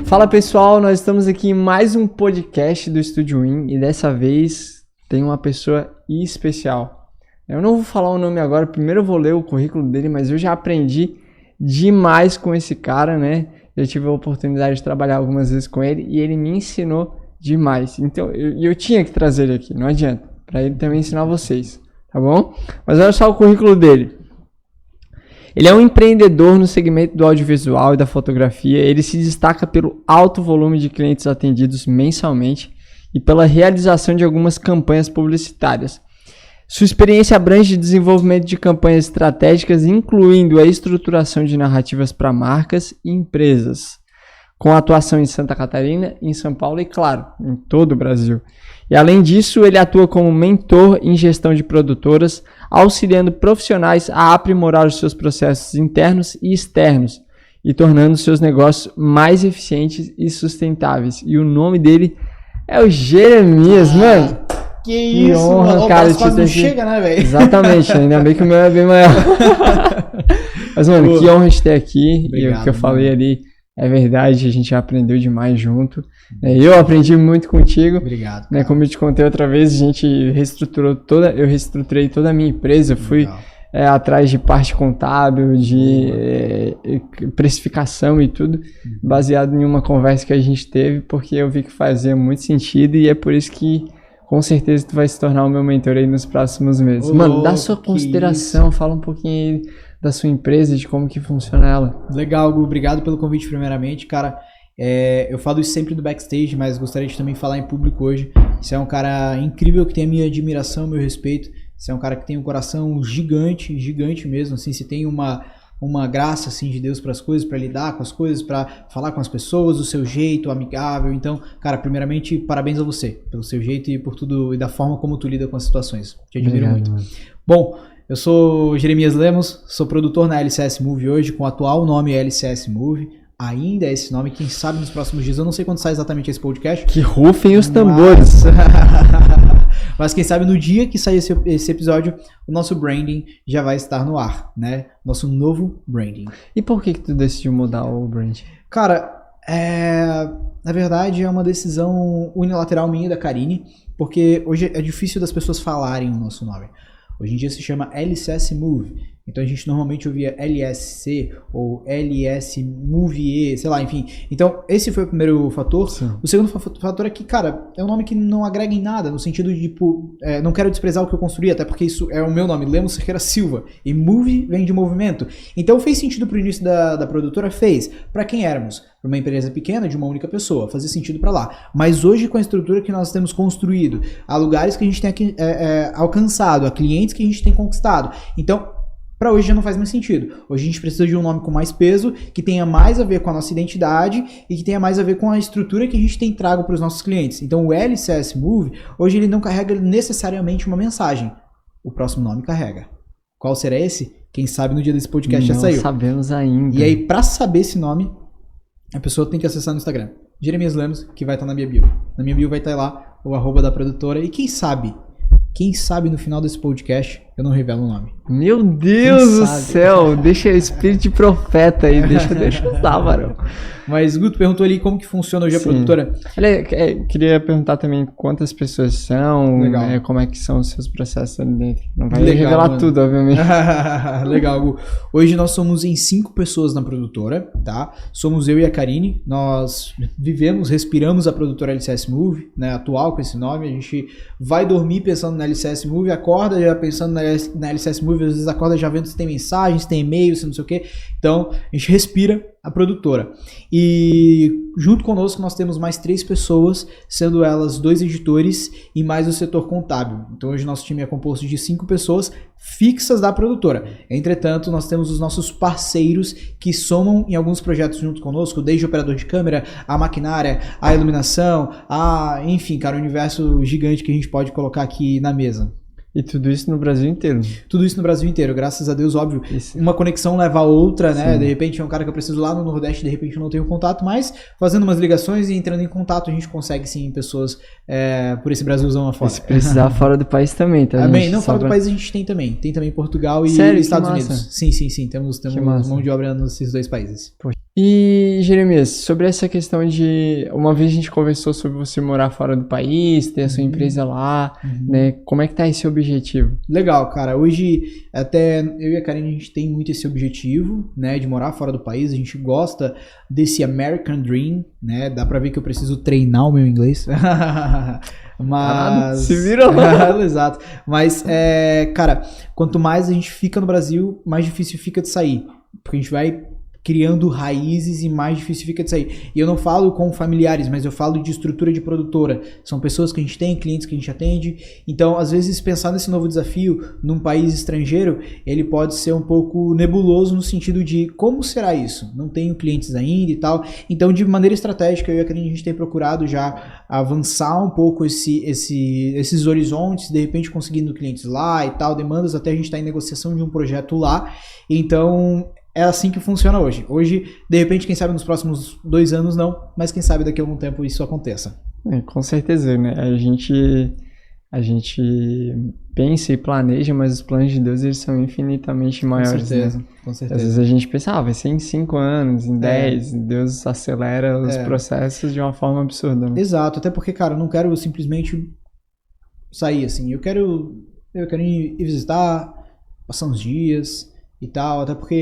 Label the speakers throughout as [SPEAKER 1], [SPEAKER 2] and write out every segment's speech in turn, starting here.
[SPEAKER 1] Fala pessoal, nós estamos aqui em mais um podcast do Estúdio Win e dessa vez tem uma pessoa especial. Eu não vou falar o nome agora, primeiro eu vou ler o currículo dele, mas eu já aprendi demais com esse cara, né? Eu tive a oportunidade de trabalhar algumas vezes com ele e ele me ensinou demais. Então eu tinha que trazer ele aqui, não adianta, para ele também ensinar vocês, tá bom? Mas olha só o currículo dele. Ele é um empreendedor no segmento do audiovisual e da fotografia. Ele se destaca pelo alto volume de clientes atendidos mensalmente e pela realização de algumas campanhas publicitárias. Sua experiência abrange desenvolvimento de campanhas estratégicas, incluindo a estruturação de narrativas para marcas e empresas, com atuação em Santa Catarina, em São Paulo e, claro, em todo o Brasil. E além disso, ele atua como mentor em gestão de produtoras, auxiliando profissionais a aprimorar os seus processos internos e externos e tornando seus negócios mais eficientes e sustentáveis. E o nome dele é o Jeremias, mano.
[SPEAKER 2] Que isso,
[SPEAKER 1] honra,
[SPEAKER 2] mano.
[SPEAKER 1] Cara,
[SPEAKER 2] quase não chega, né, velho?
[SPEAKER 1] Exatamente, ainda bem que o meu é bem maior. Mas, mano,
[SPEAKER 2] Pô,
[SPEAKER 1] que honra de ter aqui.
[SPEAKER 2] obrigado,
[SPEAKER 1] E o que eu falei
[SPEAKER 2] mano.
[SPEAKER 1] ali é verdade, a gente já aprendeu demais junto. Eu aprendi muito contigo.
[SPEAKER 2] Obrigado.
[SPEAKER 1] Né, como eu te contei outra vez, a gente eu reestruturei toda a minha empresa, eu fui atrás de parte contábil, de precificação e tudo, baseado em uma conversa que a gente teve, porque eu vi que fazia muito sentido e é por isso que com certeza tu vai se tornar o meu mentor aí nos próximos meses. Mano, dá sua consideração, fala um pouquinho aí da sua empresa, de como que funciona ela.
[SPEAKER 2] Legal, Gu, obrigado pelo convite primeiramente, cara. Eu falo isso sempre do backstage, mas gostaria de também falar em público hoje. Você é um cara incrível que tem a minha admiração, meu respeito. Você é um cara que tem um coração gigante, gigante mesmo, assim, você tem uma graça, assim, de Deus para as coisas, para lidar com as coisas, para falar com as pessoas, do seu jeito amigável. Então, cara, primeiramente, parabéns a você, pelo seu jeito e por tudo, e da forma como tu lida com as situações. Te admiro muito.
[SPEAKER 1] Mano.
[SPEAKER 2] Bom, eu sou Jeremias Lemos, sou produtor na LCS Movie hoje, com o atual nome LCS Movie. Ainda é esse nome, quem sabe nos próximos dias, eu não sei quando sai exatamente esse podcast.
[SPEAKER 1] Que rufem os tambores.
[SPEAKER 2] Mas quem sabe no dia que sair esse episódio, o nosso branding já vai estar no ar, né? Nosso novo branding.
[SPEAKER 1] E por que tu decidiu mudar o brand?
[SPEAKER 2] Cara, na verdade é uma decisão unilateral minha e da Karine, porque hoje é difícil das pessoas falarem o nosso nome. Hoje em dia se chama LCS Move. Então a gente normalmente ouvia LSC ou LS Movie, sei lá, enfim. Então esse foi o primeiro fator.
[SPEAKER 1] Sim.
[SPEAKER 2] O segundo fator é que, cara, é um nome que não agrega em nada, no sentido de, tipo, não quero desprezar o que eu construí, até porque isso é o meu nome, Lemos Cerqueira Silva. E Movie vem de movimento. Então fez sentido pro início da produtora? Fez. Pra quem éramos? Pra uma empresa pequena, de uma única pessoa. Fazia sentido pra lá. Mas hoje, com a estrutura que nós temos construído, a lugares que a gente tem aqui, alcançado, a clientes que a gente tem conquistado. Então, para hoje já não faz mais sentido. Hoje a gente precisa de um nome com mais peso, que tenha mais a ver com a nossa identidade e que tenha mais a ver com a estrutura que a gente tem trago para os nossos clientes. Então o LCS Move, hoje ele não carrega necessariamente uma mensagem. O próximo nome carrega. Qual será esse? Quem sabe no dia desse podcast já saiu.
[SPEAKER 1] Não sabemos ainda.
[SPEAKER 2] E aí, para saber esse nome, a pessoa tem que acessar no Instagram. Jeremias Lemos, que vai estar na minha bio. Na minha bio vai estar lá o @ da produtora. E quem sabe no final desse podcast eu não revelo o nome.
[SPEAKER 1] Meu Deus do céu, deixa espírito de profeta aí, deixa eu usar, varão.
[SPEAKER 2] Mas Guto perguntou ali como que funciona hoje a produtora.
[SPEAKER 1] Queria perguntar também quantas pessoas são, como é que são os seus processos ali dentro. Não vai revelar mano. Tudo, obviamente.
[SPEAKER 2] Legal, Gu. Hoje nós somos em 5 pessoas na produtora, tá? Somos eu e a Karine, nós respiramos a produtora LCS Move, né, atual com esse nome. A gente vai dormir pensando na LCS Move, acorda já pensando na LCS Move, às vezes acorda já vendo se tem mensagens, se tem e-mail, se não sei o que. Então, a gente respira a produtora. E junto conosco nós temos mais 3 pessoas, sendo elas 2 editores e mais o setor contábil. Então hoje nosso time é composto de 5 pessoas fixas da produtora. Entretanto, nós temos os nossos parceiros que somam em alguns projetos junto conosco, desde o operador de câmera, a maquinária, a iluminação, enfim, cara, o universo gigante que a gente pode colocar aqui na mesa.
[SPEAKER 1] E tudo isso no Brasil inteiro.
[SPEAKER 2] Tudo isso no Brasil inteiro, graças a Deus, óbvio. Isso. Uma conexão leva a outra, né?
[SPEAKER 1] Sim.
[SPEAKER 2] De repente é um cara que eu preciso lá no Nordeste, de repente eu não tenho contato, mas fazendo umas ligações e entrando em contato, a gente consegue sim pessoas por esse Brasilzão afora.
[SPEAKER 1] Se precisar fora do país também, tá?
[SPEAKER 2] Amém. Não, fora do país a gente tem também. Tem também Portugal e
[SPEAKER 1] Sério?
[SPEAKER 2] Estados Unidos. Sim. Temos mão de obra nesses 2 países.
[SPEAKER 1] Poxa. E, Jeremias, sobre essa questão de... Uma vez a gente conversou sobre você morar fora do país, ter a sua empresa lá, né? Como é que tá esse objetivo?
[SPEAKER 2] Legal, cara. Hoje, até eu e a Karine, a gente tem muito esse objetivo, né, de morar fora do país. A gente gosta desse American Dream, né? Dá pra ver que eu preciso treinar o meu inglês. Mas...
[SPEAKER 1] se vira lá.
[SPEAKER 2] Exato. Mas, cara, quanto mais a gente fica no Brasil, mais difícil fica de sair. Porque a gente vai criando raízes e mais difícil fica de sair. E eu não falo com familiares, mas eu falo de estrutura de produtora. São pessoas que a gente tem, clientes que a gente atende. Então, às vezes, pensar nesse novo desafio num país estrangeiro, ele pode ser um pouco nebuloso no sentido de como será isso? Não tenho clientes ainda e tal. Então, de maneira estratégica, eu e a Karine, a gente tem procurado já avançar um pouco esses horizontes, de repente conseguindo clientes lá e tal, demandas, até a gente está em negociação de um projeto lá. Então, é assim que funciona hoje. Hoje, de repente, quem sabe nos próximos 2 anos não, mas quem sabe daqui a algum tempo isso aconteça.
[SPEAKER 1] Com certeza, né? A gente pensa e planeja, mas os planos de Deus eles são infinitamente maiores.
[SPEAKER 2] Com certeza,
[SPEAKER 1] né?
[SPEAKER 2] com certeza.
[SPEAKER 1] Às vezes a gente pensa, vai ser em 5 anos, em 10, Deus acelera os processos de uma forma absurda. Né?
[SPEAKER 2] Exato, até porque, cara, eu não quero simplesmente sair assim. Eu quero ir visitar, passar uns dias e tal, até porque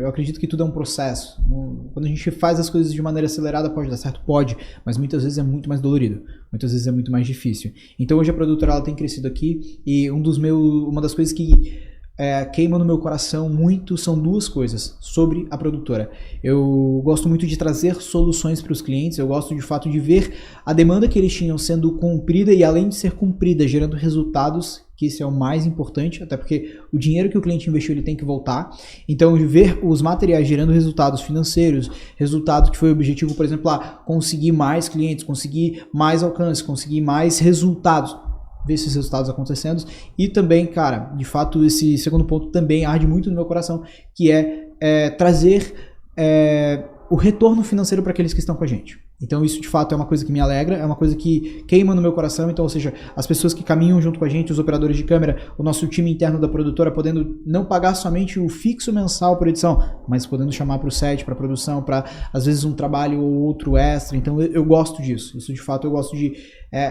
[SPEAKER 2] eu acredito que tudo é um processo. Quando a gente faz as coisas de maneira acelerada, pode dar certo? Pode, mas muitas vezes é muito mais dolorido, muitas vezes é muito mais difícil. Então hoje a produtora ela tem crescido aqui e uma das coisas que queima no meu coração muito são 2 coisas sobre a produtora. Eu gosto muito de trazer soluções para os clientes, eu gosto de fato de ver a demanda que eles tinham sendo cumprida e além de ser cumprida, gerando resultados, que isso é o mais importante, até porque o dinheiro que o cliente investiu ele tem que voltar. Então, ver os materiais gerando resultados financeiros, resultado que foi o objetivo, por exemplo, conseguir mais clientes, conseguir mais alcance, conseguir mais resultados, ver esses resultados acontecendo. E também, cara, de fato, esse segundo ponto também arde muito no meu coração, que é trazer o retorno financeiro para aqueles que estão com a gente. Então isso de fato é uma coisa que me alegra, é uma coisa que queima no meu coração. Então, ou seja, as pessoas que caminham junto com a gente, os operadores de câmera, o nosso time interno da produtora, podendo não pagar somente o fixo mensal por edição, mas podendo chamar para o set, para produção, para às vezes um trabalho ou outro extra. Então eu gosto disso. Isso de fato eu gosto de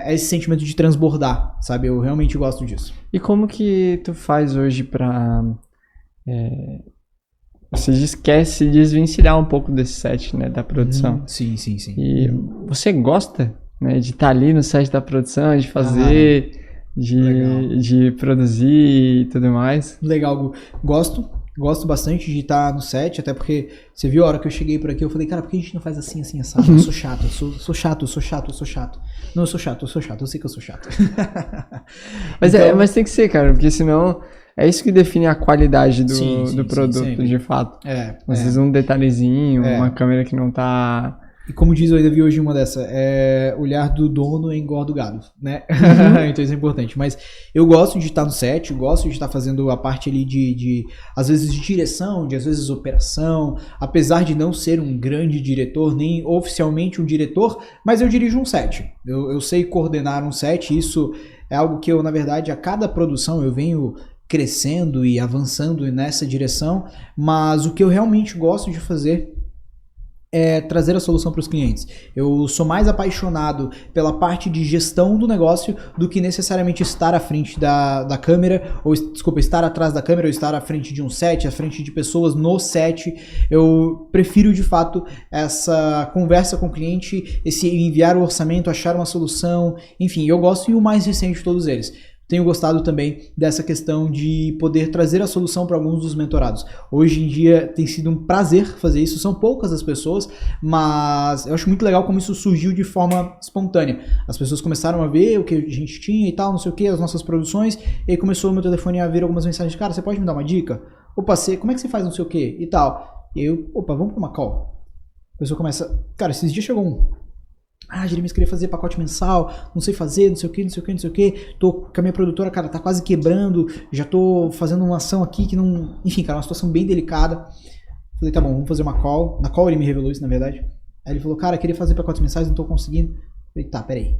[SPEAKER 2] esse sentimento de transbordar, sabe? Eu realmente gosto disso.
[SPEAKER 1] E como que tu faz hoje para você quer se desvencilhar um pouco desse set, né, da produção.
[SPEAKER 2] Sim.
[SPEAKER 1] E você gosta, né, de estar ali no set da produção, de fazer, de produzir e tudo mais?
[SPEAKER 2] Legal, Gu. Gosto bastante de estar no set, até porque você viu a hora que eu cheguei por aqui, eu falei, cara, por que a gente não faz assim, assado? Eu sou chato, eu sou chato. Não, eu sou chato, eu sei que eu sou chato.
[SPEAKER 1] Mas tem que ser, cara, porque senão... É isso que define a qualidade do produto, de fato. Às vezes um detalhezinho, uma câmera que não tá...
[SPEAKER 2] E como diz, eu ainda vi hoje uma dessa, olhar do dono engorda o gado, né? Então isso é importante. Mas eu gosto de estar no set, gosto de estar fazendo a parte ali às vezes de direção, às vezes operação, apesar de não ser um grande diretor, nem oficialmente um diretor, mas eu dirijo um set. Eu sei coordenar um set, isso é algo que eu, na verdade, a cada produção eu venho crescendo e avançando nessa direção, mas o que eu realmente gosto de fazer é trazer a solução para os clientes. Eu sou mais apaixonado pela parte de gestão do negócio do que necessariamente estar à frente da câmera, estar atrás da câmera, ou estar à frente de um set, à frente de pessoas no set. Eu prefiro de fato essa conversa com o cliente, esse enviar o orçamento, achar uma solução, enfim, eu gosto e o mais recente de todos eles. Tenho gostado também dessa questão de poder trazer a solução para alguns dos mentorados. Hoje em dia tem sido um prazer fazer isso, são poucas as pessoas, mas eu acho muito legal como isso surgiu de forma espontânea. As pessoas começaram a ver o que a gente tinha e tal, não sei o que, as nossas produções, e aí começou o meu telefone a vir algumas mensagens, cara, você pode me dar uma dica? Opa, como é que você faz não sei o que e tal? E eu, vamos para uma call. A pessoa começa, cara, esses dias chegou um... Jeremias queria fazer pacote mensal, não sei fazer, não sei o que, tô com a minha produtora, cara, tá quase quebrando, já tô fazendo uma ação aqui que não... Enfim, cara, uma situação bem delicada. Falei, tá bom, vamos fazer uma call. Na call ele me revelou isso, na verdade. Aí ele falou, cara, queria fazer pacotes mensais, não tô conseguindo. Falei, tá, peraí.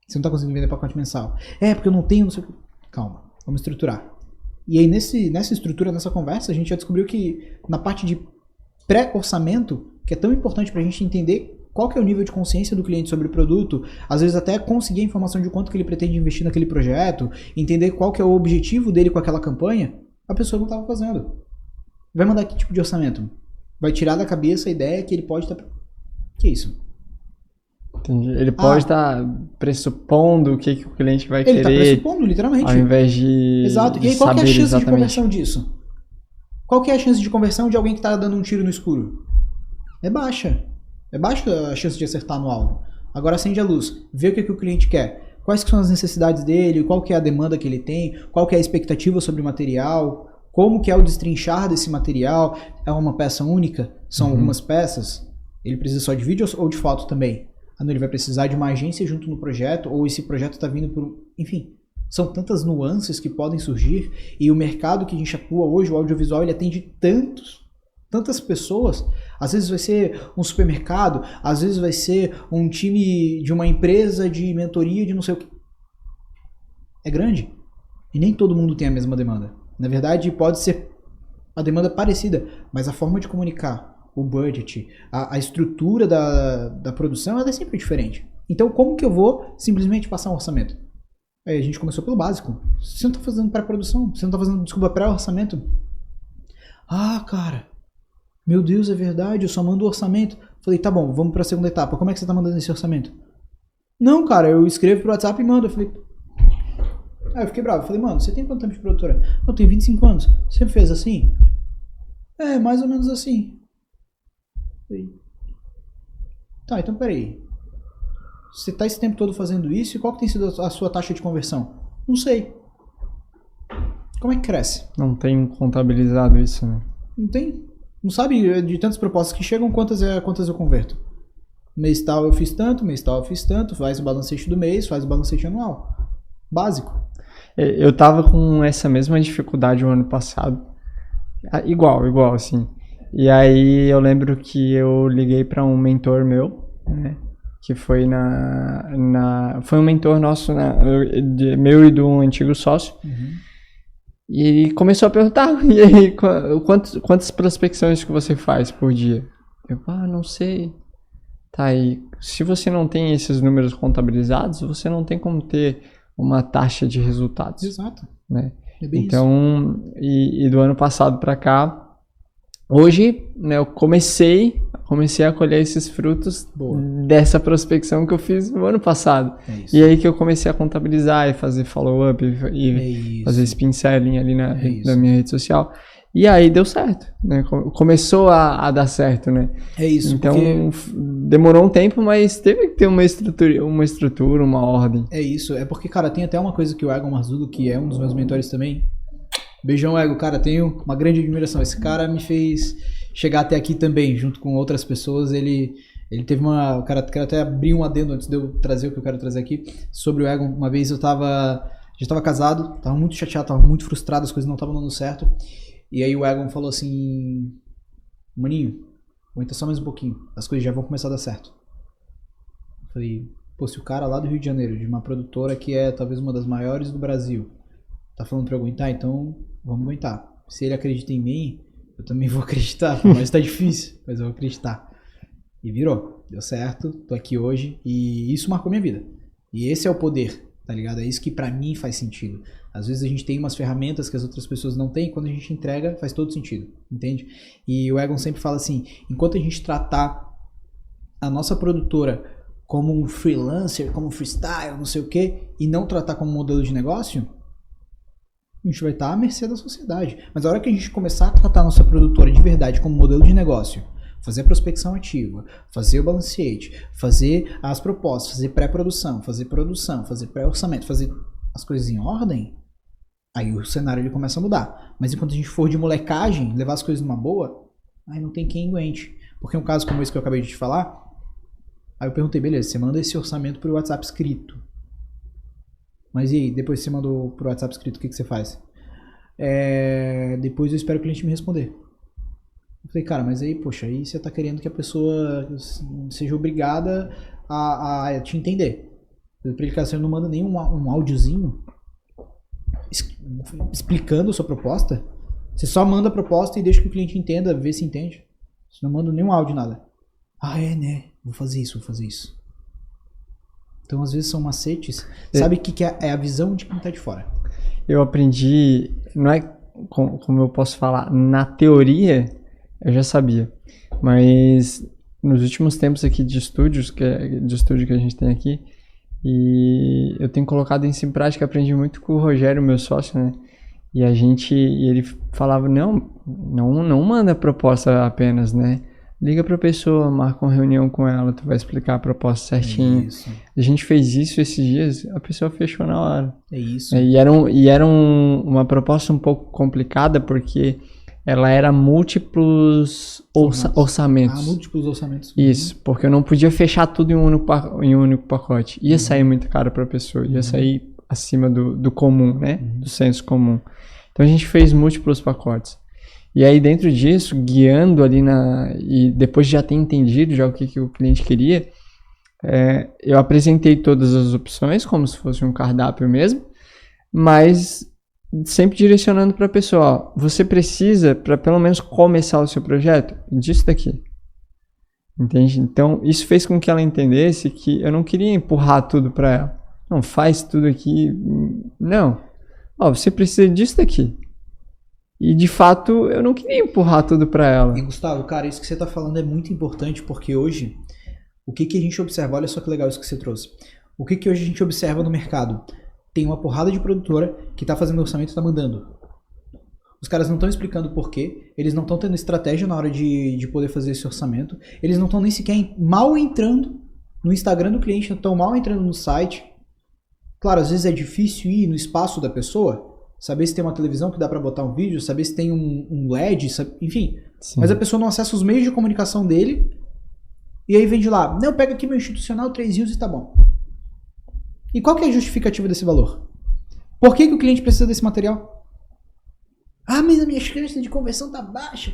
[SPEAKER 2] Você não tá conseguindo vender pacote mensal? Porque eu não tenho, não sei o que. Calma, vamos estruturar. E aí nessa estrutura, nessa conversa, a gente já descobriu que na parte de pré-orçamento, que é tão importante pra gente entender qual que é o nível de consciência do cliente sobre o produto, às vezes até conseguir a informação de quanto que ele pretende investir naquele projeto, entender qual que é o objetivo dele com aquela campanha, a pessoa não estava fazendo. Vai mandar que tipo de orçamento? Vai tirar da cabeça a ideia que ele pode estar... Que é isso?
[SPEAKER 1] Entendi. Ele pode estar pressupondo o que o cliente vai querer.
[SPEAKER 2] Ele está pressupondo, literalmente.
[SPEAKER 1] Ao invés de
[SPEAKER 2] Exato. E aí qual que é a chance de conversão disso? Qual que é a chance de conversão de alguém que está dando um tiro no escuro? É baixa. É baixa a chance de acertar no alvo. Agora acende a luz, vê o que o cliente quer. Quais são as necessidades dele, qual que é a demanda que ele tem, qual que é a expectativa sobre o material, como que é o destrinchar desse material. É uma peça única? São algumas peças? Ele precisa só de vídeo ou de foto também? Ah, não, ele vai precisar de uma agência junto no projeto, ou esse projeto está vindo por... Enfim, são tantas nuances que podem surgir, e o mercado que a gente atua hoje, o audiovisual, ele atende tantas pessoas. Às vezes vai ser um supermercado, às vezes vai ser um time de uma empresa de mentoria de não sei o que. É grande. E nem todo mundo tem a mesma demanda. Na verdade, pode ser a demanda parecida, mas a forma de comunicar, o budget, a estrutura da produção, ela é sempre diferente. Então, como que eu vou simplesmente passar um orçamento? Aí a gente começou pelo básico. Você não está fazendo pré-produção, você não está fazendo, desculpa, pré-orçamento. Ah, cara, meu Deus, é verdade, eu só mando o orçamento. Falei, tá bom, vamos para a segunda etapa. Como é que você está mandando esse orçamento? Não, cara, eu escrevo pro WhatsApp e mando. Eu falei... Aí eu fiquei bravo. Eu falei, mano, você tem quanto tempo de produtora? Eu tenho 25 anos. Sempre fez assim? É, mais ou menos assim. Falei, tá, então peraí. Você tá esse tempo todo fazendo isso e qual que tem sido a sua taxa de conversão? Não sei. Como é que cresce?
[SPEAKER 1] Não tem contabilizado isso, né?
[SPEAKER 2] Não tem. Não sabe de tantas propostas que chegam, quantas eu converto. Mês tal eu fiz tanto, mês tal eu fiz tanto, faz o balancete do mês, faz o balancete anual. Básico.
[SPEAKER 1] Eu tava com essa mesma dificuldade o ano passado. Igual, assim. E aí eu lembro que eu liguei para um mentor meu, né? Que foi foi um mentor nosso, meu e do antigo sócio.
[SPEAKER 2] Uhum.
[SPEAKER 1] E ele começou a perguntar, e aí, quantas prospecções que você faz por dia? Eu, não sei. Tá, e se você não tem esses números contabilizados, você não tem como ter uma taxa de resultados.
[SPEAKER 2] Exato.
[SPEAKER 1] Né?
[SPEAKER 2] É bem
[SPEAKER 1] então, e do ano passado para cá, hoje, né, eu comecei a colher esses frutos dessa prospecção que eu fiz no ano passado. E aí que eu comecei a contabilizar e fazer follow-up e fazer esse pinceling ali na minha rede social. E aí deu certo, né? Começou a dar certo, né?
[SPEAKER 2] É isso.
[SPEAKER 1] Então, demorou um tempo, mas teve que ter uma estrutura, uma ordem.
[SPEAKER 2] É isso. É porque, cara, tem até uma coisa que o Egon Marzudo, que é um dos meus mentores também. Beijão, Ego, cara, tenho uma grande admiração. Esse cara me fez chegar até aqui também, junto com outras pessoas. Ele teve uma... Cara, quero até abrir um adendo antes de eu trazer o que eu quero trazer aqui. Sobre o Egon, uma vez já tava casado, tava muito chateado, tava muito frustrado, as coisas não estavam dando certo. E aí o Egon falou assim, maninho, aguenta só mais um pouquinho, as coisas já vão começar a dar certo. Eu falei, pô, se o cara lá do Rio de Janeiro, de uma produtora que é talvez uma das maiores do Brasil, tá falando pra eu aguentar, então vamos aguentar. Se ele acredita em mim, eu também vou acreditar, mas tá difícil, mas eu vou acreditar. E virou, deu certo, tô aqui hoje e isso marcou minha vida. E esse é o poder, tá ligado? É isso que pra mim faz sentido. Às vezes a gente tem umas ferramentas que as outras pessoas não têm, quando a gente entrega faz todo sentido, entende? E o Egon sempre fala assim, enquanto a gente tratar a nossa produtora como um freelancer, como um freestyle, não sei o que, e não tratar como um modelo de negócio, a gente vai estar à mercê da sociedade. Mas a hora que a gente começar a tratar a nossa produtora de verdade como modelo de negócio, fazer a prospecção ativa, fazer o balanceate, fazer as propostas, fazer pré-produção, fazer produção, fazer pré-orçamento, fazer as coisas em ordem, aí o cenário ele começa a mudar. Mas enquanto a gente for de molecagem, levar as coisas numa boa, aí não tem quem aguente. Porque um caso como esse que eu acabei de te falar, aí eu perguntei, beleza, você manda esse orçamento pro WhatsApp escrito. Mas e aí, depois que você mandou pro WhatsApp escrito, o que você faz? Depois eu espero o cliente me responder. Eu falei, cara, mas aí, poxa, aí você tá querendo que a pessoa seja obrigada a te entender. Pra ele, cara, você não manda nem um áudiozinho explicando a sua proposta. Você só manda a proposta e deixa que o cliente entenda, vê se entende. Você não manda nenhum áudio, nada. Ah, é, né? Vou fazer isso. Então, às vezes, são macetes. Sabe o que é a visão de quem tá de fora?
[SPEAKER 1] Eu aprendi, não é como eu posso falar, na teoria eu já sabia, mas nos últimos tempos aqui de estúdio que a gente tem aqui, e eu tenho colocado isso em prática, aprendi muito com o Rogério, meu sócio, né? E ele falava, não manda proposta apenas, né? Liga pra pessoa, marca uma reunião com ela, tu vai explicar a proposta certinho.
[SPEAKER 2] Isso.
[SPEAKER 1] A gente fez isso esses dias, a pessoa fechou na hora.
[SPEAKER 2] É isso.
[SPEAKER 1] E era uma proposta um pouco complicada, porque ela era múltiplos orçamentos.
[SPEAKER 2] Múltiplos orçamentos.
[SPEAKER 1] Isso, porque eu não podia fechar tudo em um único pacote. Ia sair muito caro pra pessoa, ia sair acima do comum, né? Do senso comum. Então a gente fez múltiplos pacotes. E aí dentro disso, guiando ali e depois de já ter entendido já o que o cliente queria, eu apresentei todas as opções, como se fosse um cardápio mesmo, mas sempre direcionando para a pessoa, ó, você precisa, para pelo menos começar o seu projeto, disso daqui. Entende? Então isso fez com que ela entendesse que eu não queria empurrar tudo para ela. Não, faz tudo aqui. Não. Ó, você precisa disso daqui. E, de fato, eu não queria empurrar tudo para ela.
[SPEAKER 2] E, Gustavo, cara, isso que você tá falando é muito importante, porque hoje, o que a gente observa, olha só que legal isso que você trouxe. O que hoje a gente observa no mercado? Tem uma porrada de produtora que tá fazendo orçamento e tá mandando. Os caras não estão explicando por quê, eles não estão tendo estratégia na hora de poder fazer esse orçamento, eles não estão nem sequer mal entrando no Instagram do cliente, não estão mal entrando no site. Claro, às vezes é difícil ir no espaço da pessoa, saber se tem uma televisão que dá pra botar um vídeo, saber se tem um LED, enfim. Sim. Mas a pessoa não acessa os meios de comunicação dele e aí vem de lá, não, pega aqui meu institucional 3 rios e tá bom. E qual que é a justificativa desse valor? Por que o cliente precisa desse material? Ah, mas a minha chance de conversão tá baixa.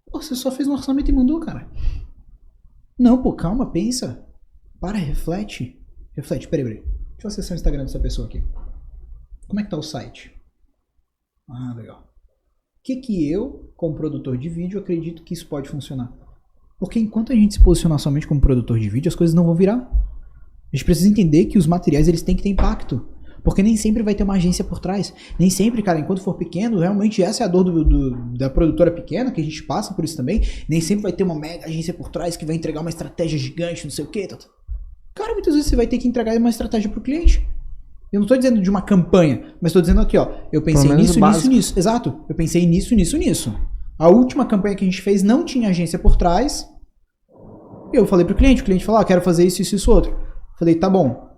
[SPEAKER 2] Pô, você só fez um orçamento e mandou, cara. Não, pô, calma, pensa. Para, reflete. Reflete, peraí. Deixa eu acessar o Instagram dessa pessoa aqui. Como é que tá o site? Ah, legal. O que eu, como produtor de vídeo, acredito que isso pode funcionar? Porque enquanto a gente se posicionar somente como produtor de vídeo, as coisas não vão virar. A gente precisa entender que os materiais eles têm que ter impacto. Porque nem sempre vai ter uma agência por trás. Nem sempre, cara, enquanto for pequeno, realmente essa é a dor da produtora pequena, que a gente passa por isso também. Nem sempre vai ter uma mega agência por trás que vai entregar uma estratégia gigante, não sei o quê. Cara, muitas vezes você vai ter que entregar uma estratégia pro cliente. Eu não estou dizendo de uma campanha, mas estou dizendo aqui, ó, eu pensei nisso. Exato, eu pensei nisso. A última campanha que a gente fez não tinha agência por trás. Eu falei pro cliente, o cliente falou, quero fazer isso, outro. Falei, tá bom,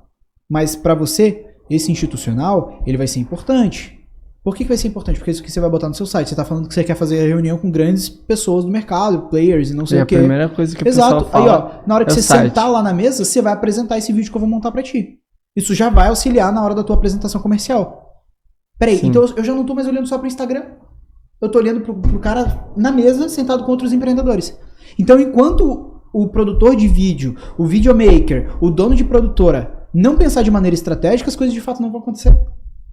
[SPEAKER 2] mas para você, esse institucional, ele vai ser importante. Por que vai ser importante? Porque é isso que você vai botar no seu site. Você tá falando que você quer fazer reunião com grandes pessoas do mercado, players e não sei o quê.
[SPEAKER 1] É a primeira coisa que o pessoal fala.
[SPEAKER 2] Aí, ó, na hora que você sentar lá na mesa, você vai apresentar esse vídeo que eu vou montar para ti. Isso já vai auxiliar na hora da tua apresentação comercial. Peraí, então eu já não tô mais olhando só pro Instagram. Eu tô olhando pro cara na mesa, sentado com outros empreendedores. Então, enquanto o produtor de vídeo, o videomaker, o dono de produtora, não pensar de maneira estratégica, as coisas de fato não vão acontecer.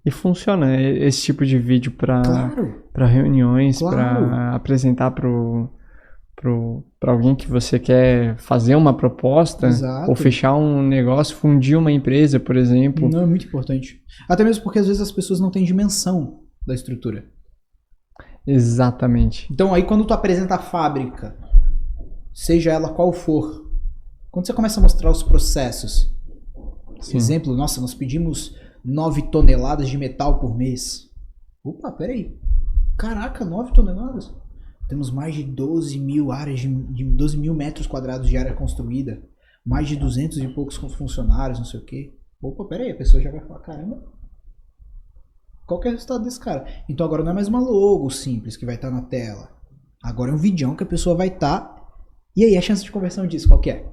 [SPEAKER 1] E funciona esse tipo de vídeo para reuniões, para apresentar para alguém que você quer fazer uma proposta. Exato. Ou fechar um negócio, fundir uma empresa, por exemplo.
[SPEAKER 2] Não, é muito importante. Até mesmo porque às vezes as pessoas não têm dimensão da estrutura.
[SPEAKER 1] Exatamente.
[SPEAKER 2] Então aí quando tu apresenta a fábrica, seja ela qual for, quando você começa a mostrar os processos, por exemplo, nossa, nós pedimos 9 toneladas de metal por mês. Opa, peraí. Caraca, 9 toneladas? Temos mais de 12 mil áreas de 12 mil metros quadrados de área construída. Mais de 200 e poucos funcionários, não sei o quê. Opa, peraí, a pessoa já vai falar, caramba, qual que é o resultado desse cara? Então agora não é mais uma logo simples que vai estar na tela. Agora é um videão que a pessoa vai estar. E aí, a chance de conversão disso, qual que é?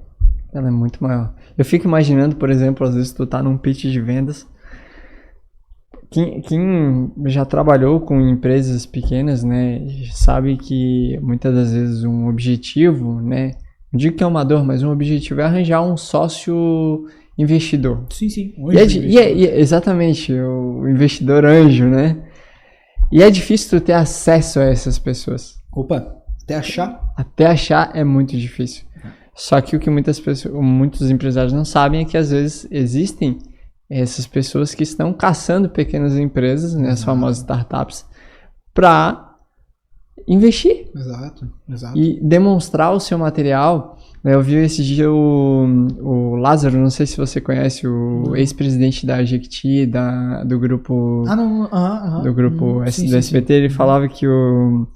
[SPEAKER 1] Ela é muito maior. Eu fico imaginando, por exemplo, às vezes tu tá num pitch de vendas. Quem já trabalhou com empresas pequenas, né, sabe que muitas das vezes um objetivo, né, não digo que é uma dor, mas um objetivo é arranjar um sócio investidor.
[SPEAKER 2] Sim.
[SPEAKER 1] Exatamente, o investidor anjo, né? E é difícil tu ter acesso a essas pessoas.
[SPEAKER 2] Opa, até achar?
[SPEAKER 1] Até achar é muito difícil. Só que o que muitos empresários não sabem é que às vezes existem essas pessoas que estão caçando pequenas empresas, né, as famosas startups, para investir.
[SPEAKER 2] Exato.
[SPEAKER 1] E demonstrar o seu material. Eu vi esse dia o Lázaro, não sei se você conhece, o ex-presidente da Jequiti, do grupo do grupo do SBT, ele falava que o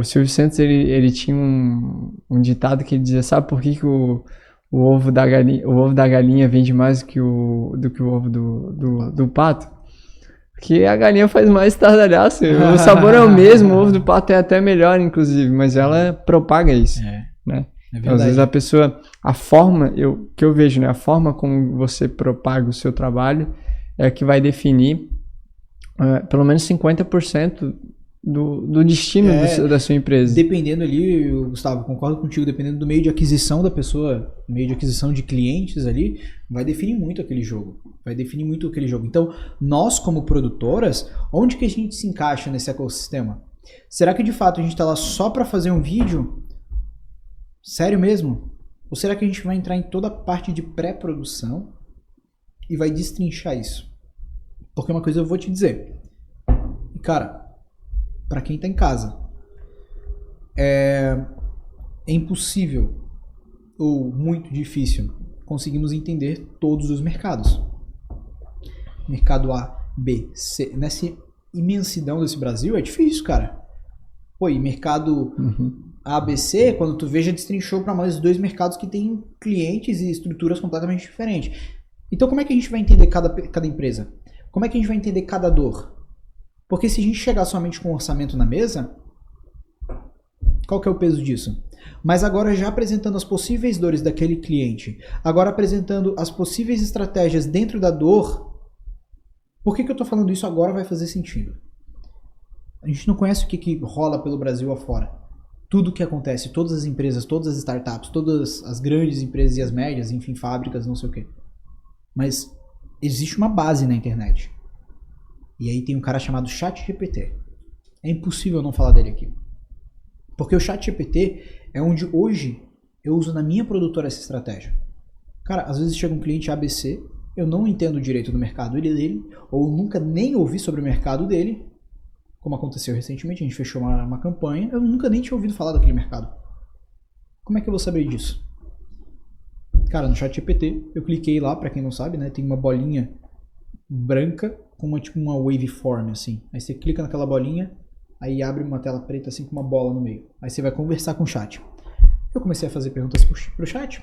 [SPEAKER 1] Silvio Santos ele tinha um ditado que ele dizia, sabe por que o ovo da galinha vende mais do que o ovo do pato? Porque a galinha faz mais estardalhaço. O sabor é o mesmo, o ovo do pato é até melhor, inclusive, mas ela propaga isso. Né? Então, às vezes a pessoa, a forma, que eu vejo, né? A forma como você propaga o seu trabalho é que vai definir pelo menos 50% do destino da sua empresa.
[SPEAKER 2] Dependendo ali, Gustavo, concordo contigo, dependendo do meio de aquisição da pessoa, meio de aquisição de clientes ali, vai definir muito aquele jogo. Então, nós como produtoras, onde que a gente se encaixa nesse ecossistema? Será que de fato a gente está lá só para fazer um vídeo? Sério mesmo? Ou será que a gente vai entrar em toda a parte de pré-produção e vai destrinchar isso? Porque uma coisa eu vou te dizer. Cara, para quem tá em casa, é impossível ou muito difícil conseguirmos entender todos os mercados. Mercado A, B, C. Nessa imensidão desse Brasil é difícil, cara. Pô, e mercado A, B, C, quando tu vê, já destrinchou para mais dois mercados que têm clientes e estruturas completamente diferentes. Então como é que a gente vai entender cada empresa? Como é que a gente vai entender cada dor? Porque se a gente chegar somente com um orçamento na mesa, qual que é o peso disso? Mas agora já apresentando as possíveis dores daquele cliente, agora apresentando as possíveis estratégias dentro da dor, por que eu estou falando isso agora vai fazer sentido? A gente não conhece o que rola pelo Brasil afora. Tudo que acontece, todas as empresas, todas as startups, todas as grandes empresas e as médias, enfim, fábricas, não sei o quê. Mas existe uma base na internet. E aí tem um cara chamado ChatGPT. É impossível não falar dele aqui. Porque o ChatGPT é onde hoje eu uso na minha produtora essa estratégia. Cara, às vezes chega um cliente ABC, eu não entendo direito do mercado dele, ou nunca nem ouvi sobre o mercado dele, como aconteceu recentemente, a gente fechou uma campanha, eu nunca nem tinha ouvido falar daquele mercado. Como é que eu vou saber disso? Cara, no ChatGPT, eu cliquei lá, pra quem não sabe, né, tem uma bolinha branca com tipo uma waveform, assim. Aí você clica naquela bolinha, aí abre uma tela preta assim com uma bola no meio. Aí você vai conversar com o chat. Eu comecei a fazer perguntas pro chat.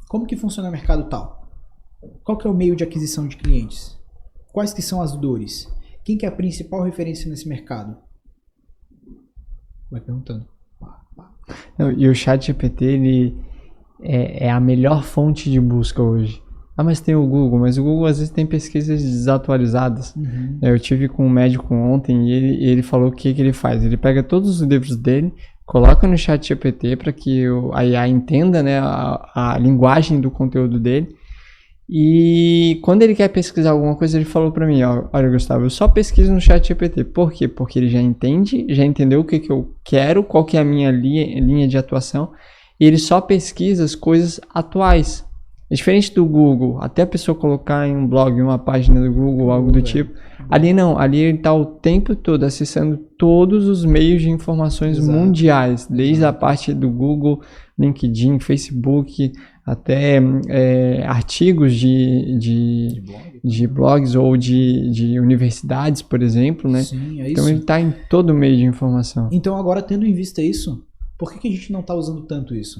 [SPEAKER 2] Como que funciona o mercado tal? Qual que é o meio de aquisição de clientes? Quais que são as dores? Quem que é a principal referência nesse mercado? Vai perguntando.
[SPEAKER 1] E o ChatGPT, ele é a melhor fonte de busca hoje. Ah, mas tem o Google, mas o Google às vezes tem pesquisas desatualizadas. Eu tive com um médico ontem e ele falou o que ele faz. Ele pega todos os livros dele, coloca no ChatGPT para que a IA entenda, né, a linguagem do conteúdo dele. E quando ele quer pesquisar alguma coisa, ele falou para mim, olha, Gustavo, eu só pesquiso no ChatGPT. Por quê? Porque ele já entendeu o que eu quero, qual que é a minha linha de atuação, e ele só pesquisa as coisas atuais. É diferente do Google, até a pessoa colocar em um blog, uma página do Google, algo do tipo. Ali não, ali ele está o tempo todo acessando todos os meios de informações mundiais, desde a parte do Google, LinkedIn, Facebook, até artigos de blogs ou de universidades, por exemplo, né?
[SPEAKER 2] Sim, é
[SPEAKER 1] então
[SPEAKER 2] isso.
[SPEAKER 1] ele está em todo meio de informação.
[SPEAKER 2] Então agora, tendo em vista isso, por que a gente não está usando tanto isso?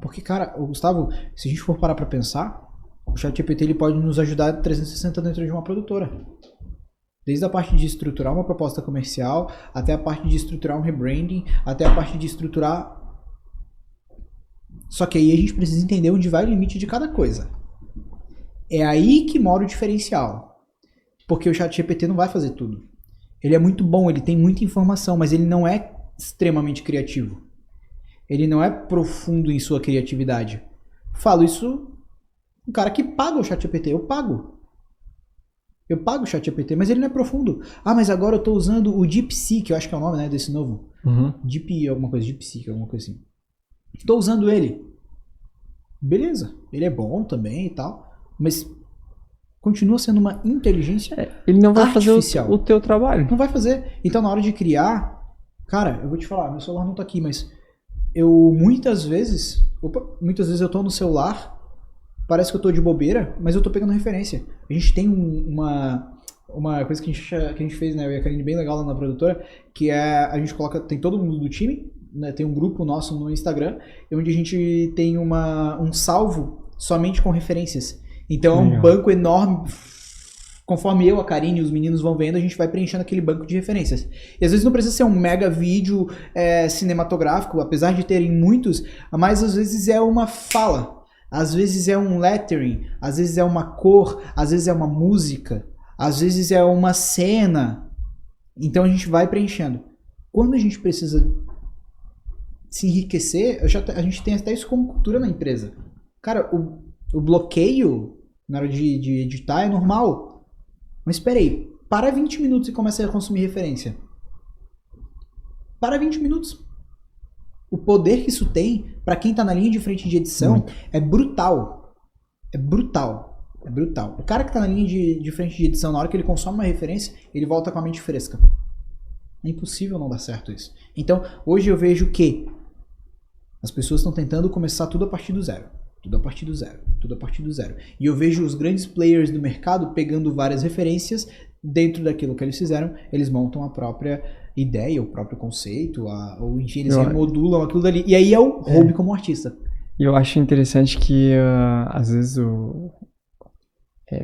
[SPEAKER 2] Porque, cara, Gustavo, se a gente for parar para pensar, o ChatGPT ele pode nos ajudar 360 dentro de uma produtora. Desde a parte de estruturar uma proposta comercial, até a parte de estruturar um rebranding, até a parte de estruturar... Só que aí a gente precisa entender onde vai o limite de cada coisa. É aí que mora o diferencial. Porque o ChatGPT não vai fazer tudo. Ele é muito bom, ele tem muita informação, mas ele não é extremamente criativo. Ele não é profundo em sua criatividade. Falo isso um cara que paga o ChatGPT. Eu pago o ChatGPT, mas ele não é profundo. Ah, mas agora eu estou usando o DeepSeek, eu acho que é o nome, né, desse novo. DeepSeek, alguma coisa assim. Tô usando ele. Beleza, ele é bom também e tal, mas continua sendo uma inteligência
[SPEAKER 1] Ele não vai
[SPEAKER 2] artificial.
[SPEAKER 1] fazer o teu trabalho.
[SPEAKER 2] Não vai fazer. Então, na hora de criar, cara, eu vou te falar, meu celular não tá aqui, mas eu muitas vezes eu tô no celular, parece que eu tô de bobeira, mas eu tô pegando referência. A gente tem uma coisa que a gente fez, né, eu e a Karine, bem legal lá na produtora, que é, a gente coloca, tem todo mundo do time, né, tem um grupo nosso no Instagram, onde a gente tem um salvo somente com referências. Então é um banco enorme, conforme eu, a Karine e os meninos vão vendo, a gente vai preenchendo aquele banco de referências. E às vezes não precisa ser um mega vídeo cinematográfico, apesar de terem muitos, mas às vezes é uma fala, às vezes é um lettering, às vezes é uma cor, às vezes é uma música, às vezes é uma cena. Então a gente vai preenchendo. Quando a gente precisa se enriquecer, a gente tem até isso como cultura na empresa. Cara, o bloqueio na hora de editar é normal. Mas espera aí, para 20 minutos e começa a consumir referência. Para 20 minutos. O poder que isso tem para quem tá na linha de frente de edição é brutal. É brutal. É brutal. O cara que tá na linha de frente de edição, na hora que ele consome uma referência, ele volta com a mente fresca. É impossível não dar certo isso. Então, hoje eu vejo que as pessoas estão tentando começar tudo a partir do zero. Tudo a partir do zero. Tudo a partir do zero. E eu vejo os grandes players do mercado pegando várias referências, dentro daquilo que eles fizeram, eles montam a própria ideia, o próprio conceito, ou enfim, eles remodulam aquilo dali. E aí é o hobby como artista.
[SPEAKER 1] E eu acho interessante que, às vezes,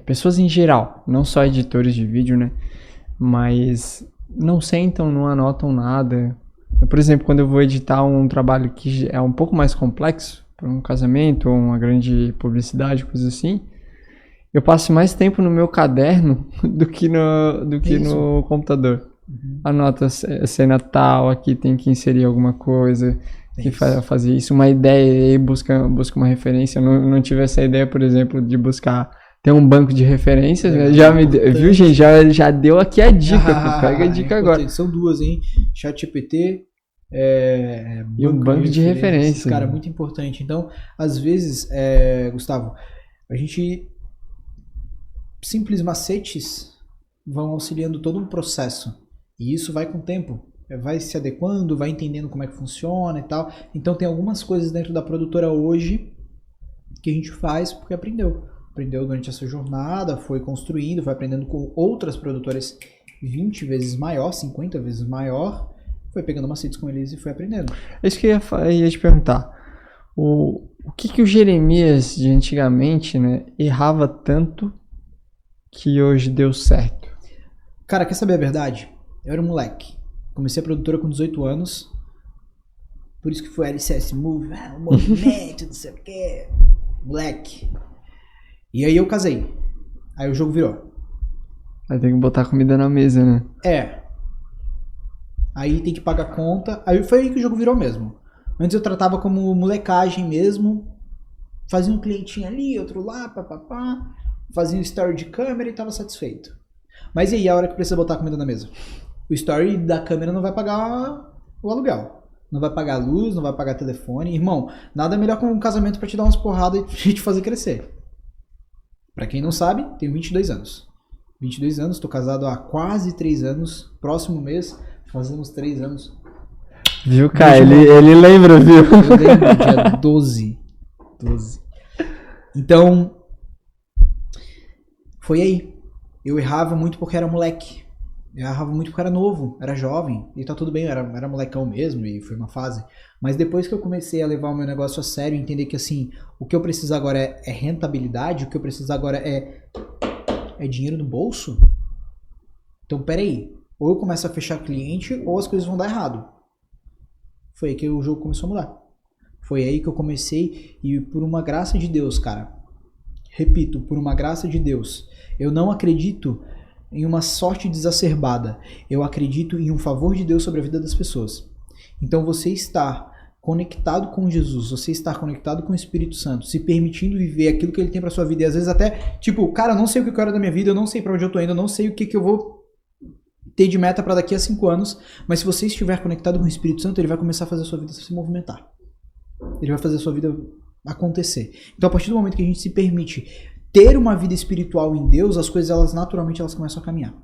[SPEAKER 1] pessoas em geral, não só editores de vídeo, né? Mas não sentam, não anotam nada. Por exemplo, quando eu vou editar um trabalho que é um pouco mais complexo, para um casamento ou uma grande publicidade, coisa assim, eu passo mais tempo no meu caderno do que no computador. Anota a cena tal, aqui tem que inserir alguma coisa, que fazer isso, uma ideia, e busca uma referência. Eu não tive essa ideia, por exemplo, de buscar ter um banco de referências, né? Viu, gente? Já deu aqui a dica, pega a dica agora.
[SPEAKER 2] São duas, hein? ChatGPT
[SPEAKER 1] e um banco de referências.
[SPEAKER 2] Cara, muito importante. Então, às vezes, Gustavo, a gente... simples macetes vão auxiliando todo um processo. E isso vai com o tempo. Vai se adequando, vai entendendo como é que funciona e tal. Então tem algumas coisas dentro da produtora hoje que a gente faz porque aprendeu. Aprendeu durante essa jornada, foi construindo, foi aprendendo com outras produtoras 20 vezes maior, 50 vezes maior. Foi pegando macetes com eles e foi aprendendo.
[SPEAKER 1] É isso que eu ia te perguntar. O que o Jeremias de antigamente, né, errava tanto que hoje deu certo?
[SPEAKER 2] Cara, quer saber a verdade? Eu era um moleque. Comecei a produtora com 18 anos. Por isso que foi LCS Move, o movimento, não sei o que. Moleque. E aí eu casei. Aí o jogo virou.
[SPEAKER 1] Aí tem que botar comida na mesa, né?
[SPEAKER 2] Aí tem que pagar conta. Aí foi aí que o jogo virou mesmo. Antes eu tratava como molecagem mesmo. Fazia um clientinho ali, outro lá, papapá. Fazia um story de câmera e tava satisfeito. Mas e aí a hora que precisa botar comida na mesa? O story da câmera não vai pagar o aluguel. Não vai pagar a luz, não vai pagar telefone. Irmão, nada melhor que um casamento pra te dar umas porradas e te fazer crescer. Pra quem não sabe, tenho 22 anos. 22 anos, tô casado há quase 3 anos. Próximo mês, fazemos 3 anos.
[SPEAKER 1] Viu, cara? Ele lembra, viu?
[SPEAKER 2] Eu lembro, dia 12. Então, foi aí. Eu errava muito porque era moleque. Eu errava muito porque era novo, era jovem. E tá tudo bem, eu era molecão mesmo e foi uma fase. Mas depois que eu comecei a levar o meu negócio a sério e entender que assim, o que eu preciso agora é rentabilidade, o que eu preciso agora é dinheiro no bolso. Então peraí, ou eu começo a fechar cliente ou as coisas vão dar errado. Foi aí que o jogo começou a mudar. Foi aí que eu comecei e por uma graça de Deus, cara. Repito, por uma graça de Deus. Eu não acredito em uma sorte desacerbada. Eu acredito em um favor de Deus sobre a vida das pessoas. Então você estar conectado com Jesus, você estar conectado com o Espírito Santo, se permitindo viver aquilo que ele tem pra sua vida. E às vezes até, tipo, cara, eu não sei o que eu quero da minha vida, eu não sei pra onde eu tô indo, eu não sei o que eu vou ter de meta pra daqui a 5 anos. Mas se você estiver conectado com o Espírito Santo, ele vai começar a fazer a sua vida se movimentar. ele vai fazer a sua vida acontecer. Então, a partir do momento que a gente se permite ter uma vida espiritual em Deus, as coisas, elas naturalmente, elas começam a caminhar.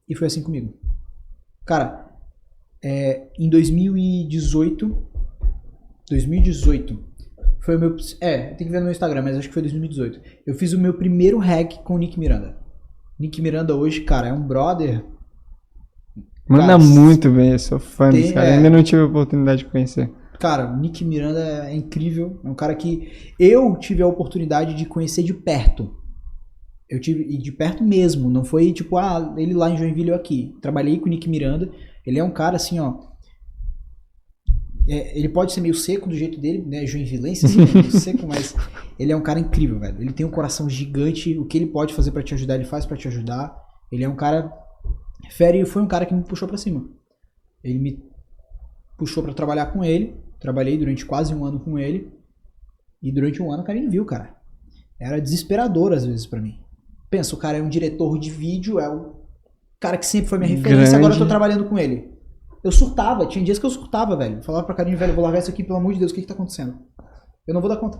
[SPEAKER 2] E foi assim comigo. Cara, em 2018, foi o meu... tem que ver no meu Instagram, mas acho que foi 2018. Eu fiz o meu primeiro hack com o Nick Miranda. Nick Miranda hoje, cara, é um brother...
[SPEAKER 1] Manda muito bem, eu sou fã desse cara. Ainda não tive a oportunidade de conhecer.
[SPEAKER 2] Cara, o Nick Miranda é incrível. É um cara que eu tive a oportunidade de conhecer de perto. Eu tive, e de perto mesmo. Não foi tipo, ele lá em Joinville ou aqui. Trabalhei com o Nick Miranda. Ele é um cara assim, ó... ele pode ser meio seco do jeito dele, né? Joinvilense, assim, meio seco, mas ele é um cara incrível, velho. Ele tem um coração gigante. O que ele pode fazer pra te ajudar, ele faz pra te ajudar. Ele é um cara... Fere foi um cara que me puxou pra cima. Ele me puxou pra trabalhar com ele. Trabalhei durante quase um ano com ele. E durante um ano o cara me viu, cara. Era desesperador às vezes pra mim. Pensa, o cara é um diretor de vídeo, é o cara que sempre foi minha referência.
[SPEAKER 1] Grande.
[SPEAKER 2] Agora eu tô trabalhando com ele. Eu surtava, tinha dias que eu surtava, velho. Falava pra Karine, velho, eu vou largar isso aqui, pelo amor de Deus, o que tá acontecendo? Eu não vou dar conta.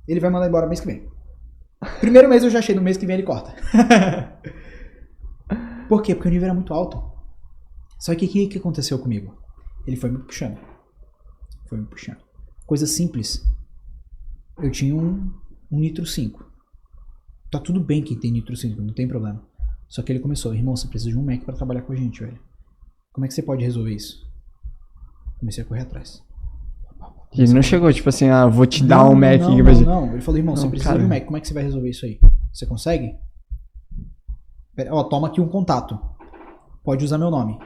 [SPEAKER 2] Ele vai mandar embora mês que vem. Primeiro mês eu já achei, no mês que vem ele corta. Por quê? Porque o nível era muito alto. Só que o que aconteceu comigo? Ele foi me puxando. Coisa simples. Eu tinha um Nitro 5. Tá tudo bem quem tem Nitro 5, não tem problema. Só que ele começou, irmão, você precisa de um Mac pra trabalhar com a gente, velho. Como é que você pode resolver isso? Comecei a correr atrás.
[SPEAKER 1] Ele não chegou, tipo assim, vou te dar um Mac.
[SPEAKER 2] Não. Ele falou, irmão, você precisa de um Mac, como é que você vai resolver isso aí? Você consegue? Toma aqui um contato. Pode usar meu nome.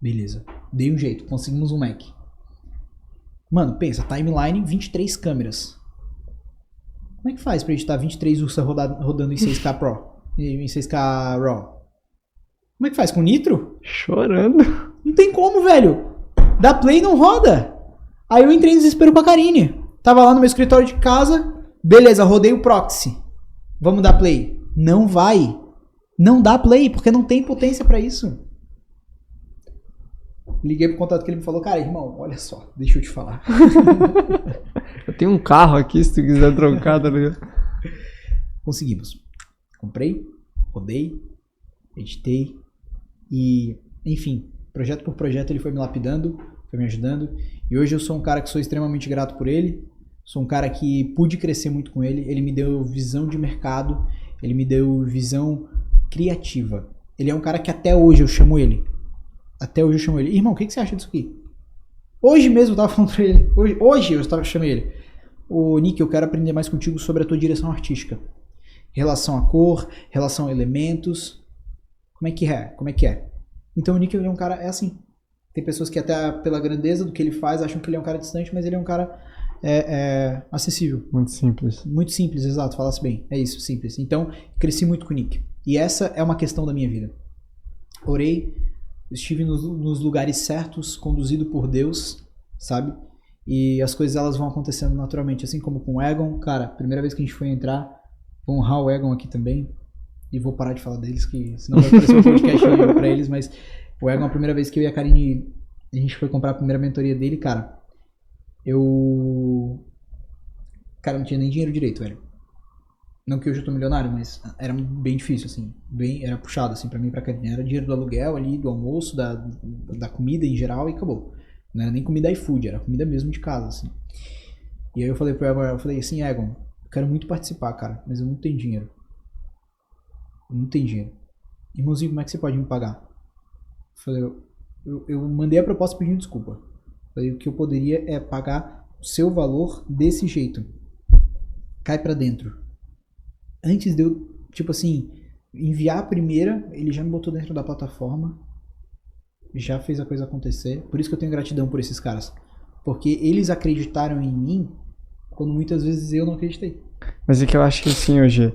[SPEAKER 2] Beleza. Dei um jeito. Conseguimos um Mac. Mano, pensa. Timeline, 23 câmeras. Como é que faz pra editar 23 Ursa rodando em 6K Pro? Em 6K RAW? Como é que faz? Com Nitro?
[SPEAKER 1] Chorando.
[SPEAKER 2] Não tem como, velho. Da Play não roda. Aí eu entrei em desespero com a Karine. Tava lá no meu escritório de casa. Beleza, rodei o proxy. Vamos dar Play. Não vai. Não dá Play, porque não tem potência pra isso. Liguei pro contato que ele me falou, cara, irmão, olha só, deixa eu te falar.
[SPEAKER 1] Eu tenho um carro aqui, se tu quiser trocar, tá ligado?
[SPEAKER 2] Conseguimos. Comprei, rodei, editei e, enfim, projeto por projeto ele foi me lapidando, foi me ajudando. E hoje eu sou um cara que sou extremamente grato por ele. Sou um cara que pude crescer muito com ele. Ele me deu visão de mercado, ele me deu visão criativa. Ele é um cara que até hoje eu chamo ele. Irmão, o que você acha disso aqui? Hoje mesmo eu tava falando pra ele. Hoje eu chamei ele. Ô, Nick, eu quero aprender mais contigo sobre a tua direção artística. Relação à cor, relação a elementos. Como é que é? Então o Nick ele é um cara, é assim. Tem pessoas que até pela grandeza do que ele faz acham que ele é um cara distante, mas ele é um cara acessível.
[SPEAKER 1] Muito simples.
[SPEAKER 2] Muito simples, exato, falasse bem. É isso, simples. Então, cresci muito com o Nick. E essa é uma questão da minha vida. Orei, estive nos lugares certos, conduzido por Deus, sabe? E as coisas elas vão acontecendo naturalmente, assim como com o Egon. Cara, primeira vez que a gente foi entrar, vou honrar o Egon aqui também. E vou parar de falar deles, que senão vai aparecer um podcast pra eles, mas o Egon, a primeira vez que eu e a Karine, a gente foi comprar a primeira mentoria dele, cara, Cara, não tinha nem dinheiro direito, velho. Não que hoje eu tô milionário, mas era bem difícil, assim. Era puxado, assim, pra mim e pra Karine. Era dinheiro do aluguel ali, do almoço, da comida em geral e acabou. Não era nem comida iFood, era comida mesmo de casa, assim. E aí eu falei pro Egon, assim, Egon, eu quero muito participar, cara, mas eu não tenho dinheiro. Irmãozinho, como é que você pode me pagar? Eu falei, eu mandei a proposta pedindo desculpa. Falei, o que eu poderia é pagar o seu valor desse jeito. Cai pra dentro. Antes de eu, tipo assim, enviar a primeira, ele já me botou dentro da plataforma. Já fez a coisa acontecer. Por isso que eu tenho gratidão por esses caras. Porque eles acreditaram em mim quando muitas vezes eu não acreditei.
[SPEAKER 1] Mas é que eu acho que assim, hoje,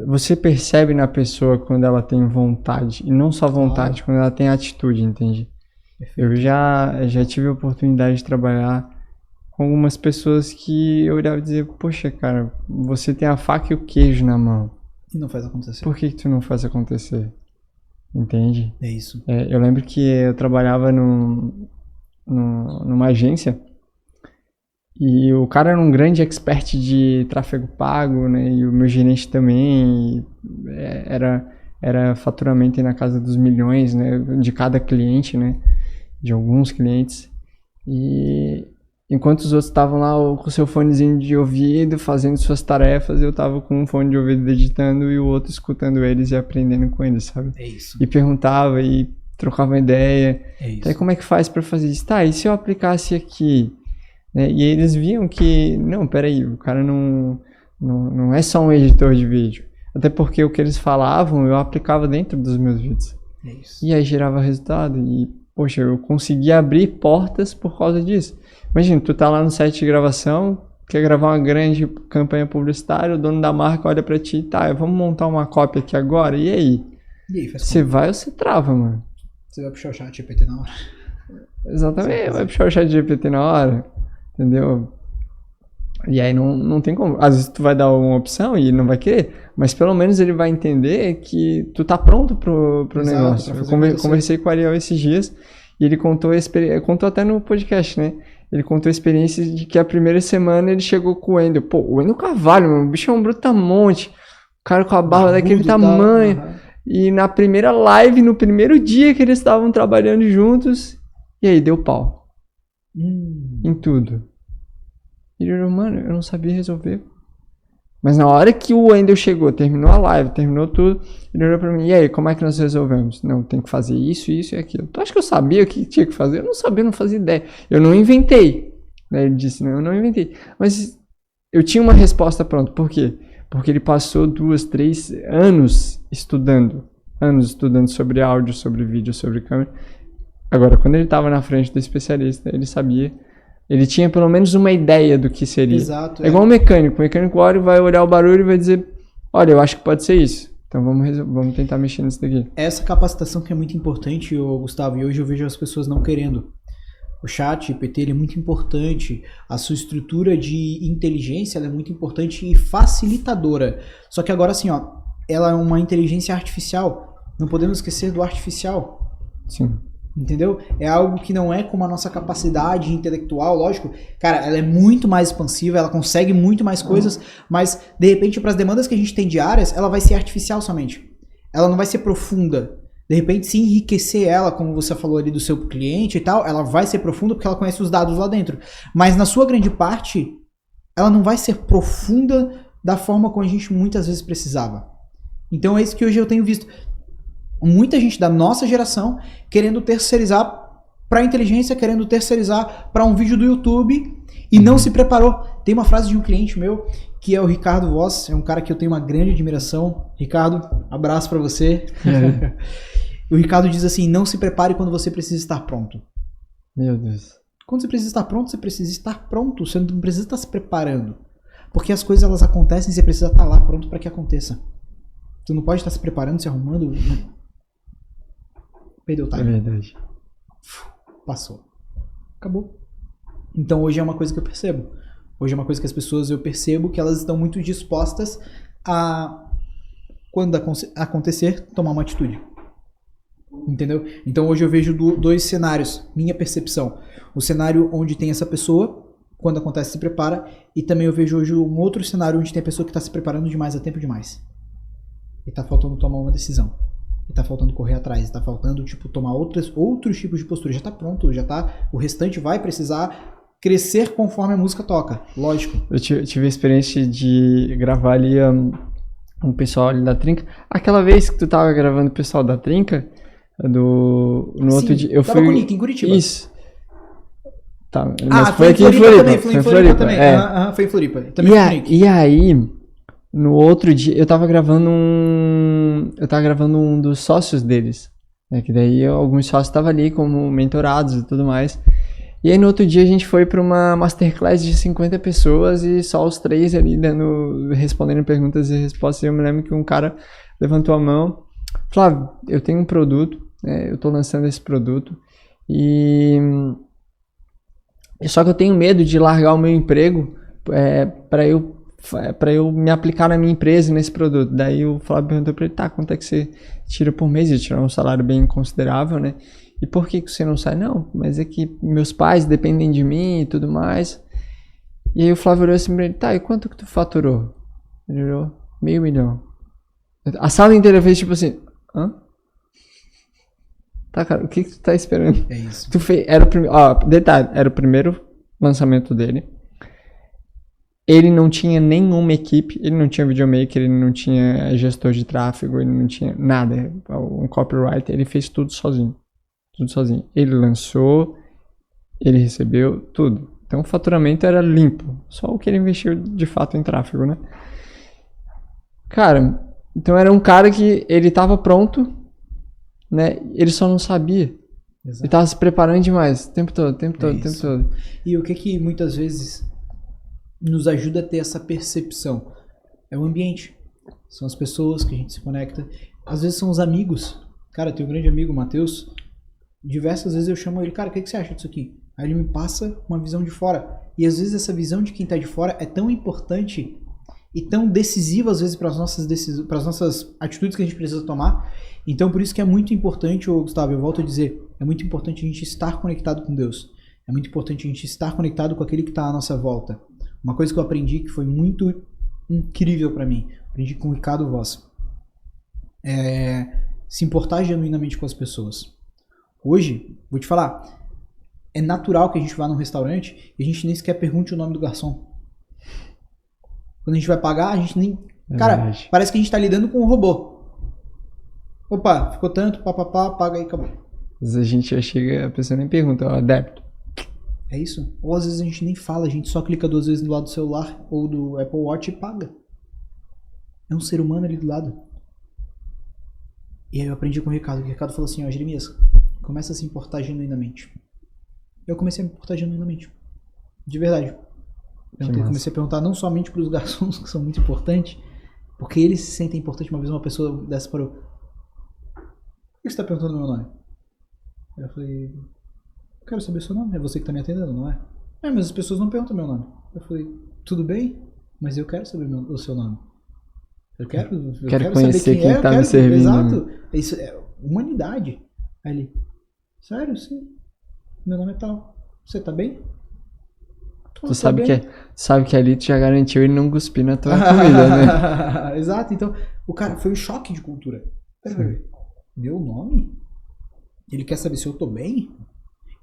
[SPEAKER 1] você percebe na pessoa quando ela tem vontade. E não só vontade, quando ela tem atitude, entende? Perfeito. Eu já tive a oportunidade de trabalhar com algumas pessoas que eu olhava e dizia, poxa, cara, você tem a faca e o queijo na mão.
[SPEAKER 2] E não faz acontecer.
[SPEAKER 1] Por que tu não faz acontecer? Entende?
[SPEAKER 2] É isso.
[SPEAKER 1] Eu lembro que eu trabalhava numa agência. E o cara era um grande expert de tráfego pago, né? E o meu gerente também. Era faturamento aí na casa dos milhões, né? De cada cliente, né? De alguns clientes. E enquanto os outros estavam lá com seu fonezinho de ouvido, fazendo suas tarefas, eu tava com um fone de ouvido editando e o outro escutando eles e aprendendo com eles, sabe?
[SPEAKER 2] É isso.
[SPEAKER 1] E perguntava e trocava uma ideia.
[SPEAKER 2] É isso.
[SPEAKER 1] Então, como é que faz pra fazer isso? Tá, e se eu aplicasse aqui? Né? E eles viam que, não, peraí, o cara não é só um editor de vídeo. Até porque o que eles falavam, eu aplicava dentro dos meus vídeos.
[SPEAKER 2] É isso.
[SPEAKER 1] E aí gerava resultado. E, poxa, eu conseguia abrir portas por causa disso. Imagina, tu tá lá no site de gravação, quer gravar uma grande campanha publicitária, o dono da marca olha pra ti, tá, vamos montar uma cópia aqui agora, e aí?
[SPEAKER 2] E aí, faz
[SPEAKER 1] Você vai ou você trava, mano?
[SPEAKER 2] Você vai puxar o chat GPT na hora.
[SPEAKER 1] Exatamente, vai puxar o chat GPT na hora, entendeu? E aí não tem como. Às vezes tu vai dar uma opção e ele não vai querer, mas pelo menos ele vai entender que tu tá pronto pro
[SPEAKER 2] Exato,
[SPEAKER 1] negócio. Eu conversei com o Ariel esses dias e ele contou até no podcast, né? Ele contou a experiência de que a primeira semana ele chegou com o Wendel. Pô, o Wendel Carvalho, mano, o bicho é um brutamonte. O cara com a barba daquele tamanho. E na primeira live, no primeiro dia que eles estavam trabalhando juntos, e aí deu pau. Em tudo. E ele falou, mano, eu não sabia resolver. Mas na hora que o Wendel chegou, terminou a live, terminou tudo, ele olhou pra mim, e aí, como é que nós resolvemos? Não, tem que fazer isso, isso e aquilo. Tu acha que eu sabia o que tinha que fazer? Eu não sabia, não fazia ideia. Eu não inventei. Né? Ele disse, não, eu não inventei. Mas eu tinha uma resposta pronta. Por quê? Porque ele passou 2, 3 anos estudando. Sobre áudio, sobre vídeo, sobre câmera. Agora, quando ele estava na frente do especialista, ele sabia. Ele tinha pelo menos uma ideia do que seria.
[SPEAKER 2] Exato.
[SPEAKER 1] É igual um mecânico. O mecânico olha, vai olhar o barulho e vai dizer, olha, eu acho que pode ser isso. Então vamos tentar mexer nisso daqui.
[SPEAKER 2] Essa capacitação que é muito importante, Gustavo, e hoje eu vejo as pessoas não querendo. O chat GPT ele é muito importante, a sua estrutura de inteligência ela é muito importante e facilitadora. Só que agora assim, ó, ela é uma inteligência artificial. Não podemos esquecer do artificial.
[SPEAKER 1] Sim.
[SPEAKER 2] Entendeu? É algo que não é como a nossa capacidade intelectual, lógico. Cara, ela é muito mais expansiva, ela consegue muito mais coisas, mas de repente para as demandas que a gente tem diárias, ela vai ser artificial somente. Ela não vai ser profunda. De repente, se enriquecer ela, como você falou ali do seu cliente e tal, ela vai ser profunda porque ela conhece os dados lá dentro. Mas na sua grande parte, ela não vai ser profunda da forma como a gente muitas vezes precisava. Então é isso que hoje eu tenho visto. Muita gente da nossa geração querendo terceirizar para inteligência, querendo terceirizar para um vídeo do YouTube e não se preparou. Tem uma frase de um cliente meu, que é o Ricardo Voss, é um cara que eu tenho uma grande admiração. Ricardo, abraço para você. O Ricardo diz assim, não se prepare quando você precisa estar pronto.
[SPEAKER 1] Meu Deus.
[SPEAKER 2] Quando você precisa estar pronto, você precisa estar pronto. Você não precisa estar se preparando. Porque as coisas elas acontecem e você precisa estar lá pronto para que aconteça. Você não pode estar se preparando, se arrumando. Perdeu o time.
[SPEAKER 1] É verdade.
[SPEAKER 2] Passou. Acabou. Então hoje é uma coisa que eu percebo. Hoje é uma coisa que as pessoas, eu percebo que elas estão muito dispostas a, quando acontecer, tomar uma atitude. Entendeu? Então hoje eu vejo dois cenários, minha percepção. O cenário onde tem essa pessoa, quando acontece se prepara, e também eu vejo hoje um outro cenário onde tem a pessoa que está se preparando demais a tempo demais. E tá faltando tomar uma decisão. E tá faltando correr atrás, tá faltando tomar outros tipos de postura. Já tá pronto, já tá. O restante vai precisar crescer conforme a música toca, lógico. Eu
[SPEAKER 1] tive a experiência de gravar ali um pessoal ali da Trinca. Aquela vez que tu tava gravando o pessoal da Trinca, no outro dia. Eu
[SPEAKER 2] tava
[SPEAKER 1] fui
[SPEAKER 2] com o Nick, em Curitiba.
[SPEAKER 1] Isso. Tá, mas foi aqui em
[SPEAKER 2] Floripa
[SPEAKER 1] Floripa.
[SPEAKER 2] também, foi em Floripa também. Foi em Floripa. Também com o Nick.
[SPEAKER 1] E aí, no outro dia, eu tava gravando um dos sócios deles. Né, que daí alguns sócios estavam ali como mentorados e tudo mais. E aí no outro dia a gente foi para uma masterclass de 50 pessoas e só os 3 ali respondendo perguntas e respostas. E eu me lembro que um cara levantou a mão e falou, eu tenho um produto, eu tô lançando esse produto só que eu tenho medo de largar o meu emprego para eu me aplicar na minha empresa nesse produto. Daí o Flávio perguntou para ele, quanto é que você tira por mês? Ele tirou um salário bem considerável, né? E por que você não sai? Não, mas é que meus pais dependem de mim e tudo mais. E aí o Flávio olhou assim pra ele, tá, e quanto que tu faturou? Ele olhou, 500 mil. A sala inteira fez tipo assim, hã? Tá, cara, o que tu tá esperando?
[SPEAKER 2] É isso.
[SPEAKER 1] Tu fez, era o primeiro, ó, detalhe, era o primeiro lançamento dele. Ele não tinha nenhuma equipe, ele não tinha videomaker, ele não tinha gestor de tráfego, ele não tinha nada, um copywriter, ele fez tudo sozinho. Tudo sozinho. Ele lançou, ele recebeu tudo. Então o faturamento era limpo, só o que ele investiu de fato em tráfego, né? Cara, então era um cara que ele tava pronto, né? Ele só não sabia.
[SPEAKER 2] Exato.
[SPEAKER 1] Ele tava se preparando demais, o tempo todo.
[SPEAKER 2] E o que muitas vezes nos ajuda a ter essa percepção? É o ambiente. São as pessoas que a gente se conecta. Às vezes são os amigos. Cara, eu tenho um grande amigo, o Matheus. Diversas vezes eu chamo ele, cara, o que você acha disso aqui? Aí ele me passa uma visão de fora. E às vezes essa visão de quem tá de fora é tão importante e tão decisiva às vezes para as nossas atitudes que a gente precisa tomar. Então por isso que é muito importante, Gustavo, eu volto a dizer, é muito importante a gente estar conectado com Deus. É muito importante a gente estar conectado com aquele que está à nossa volta. Uma coisa que eu aprendi que foi muito incrível para mim, aprendi com o Ricardo Voss, é se importar genuinamente com as pessoas. Hoje, vou te falar, é natural que a gente vá num restaurante e a gente nem sequer pergunte o nome do garçom. Quando a gente vai pagar, a gente nem... Cara, parece que a gente tá lidando com um robô. Opa, ficou tanto, papapá, paga aí, acabou.
[SPEAKER 1] Às vezes a gente já chega, a pessoa nem pergunta, ó, débito.
[SPEAKER 2] É isso. Ou às vezes a gente nem fala, a gente só clica 2 vezes do lado do celular ou do Apple Watch e paga. É um ser humano ali do lado. E aí eu aprendi com o Ricardo. O Ricardo falou assim, ó, Jeremias, começa a se importar genuinamente. Eu comecei a me importar genuinamente. De verdade. Eu comecei a perguntar não somente para os garçons, que são muito importantes, porque eles se sentem importantes. Uma vez uma pessoa dessa parou, por que você está perguntando meu nome? Eu falei, eu quero saber seu nome, é você que está me atendendo, não é? É, mas as pessoas não perguntam meu nome. Eu falei, tudo bem, mas eu quero saber o seu nome. Eu quero
[SPEAKER 1] conhecer
[SPEAKER 2] saber quem
[SPEAKER 1] está me servindo.
[SPEAKER 2] Exato. Isso é humanidade. Aí ele, sério? Sim. Meu nome é tal. Você tá bem?
[SPEAKER 1] Tu sabe que ali tu já garantiu ele não cuspir na tua comida, né?
[SPEAKER 2] Exato. Então, o cara foi um choque de cultura. Meu nome? Ele quer saber se eu tô bem?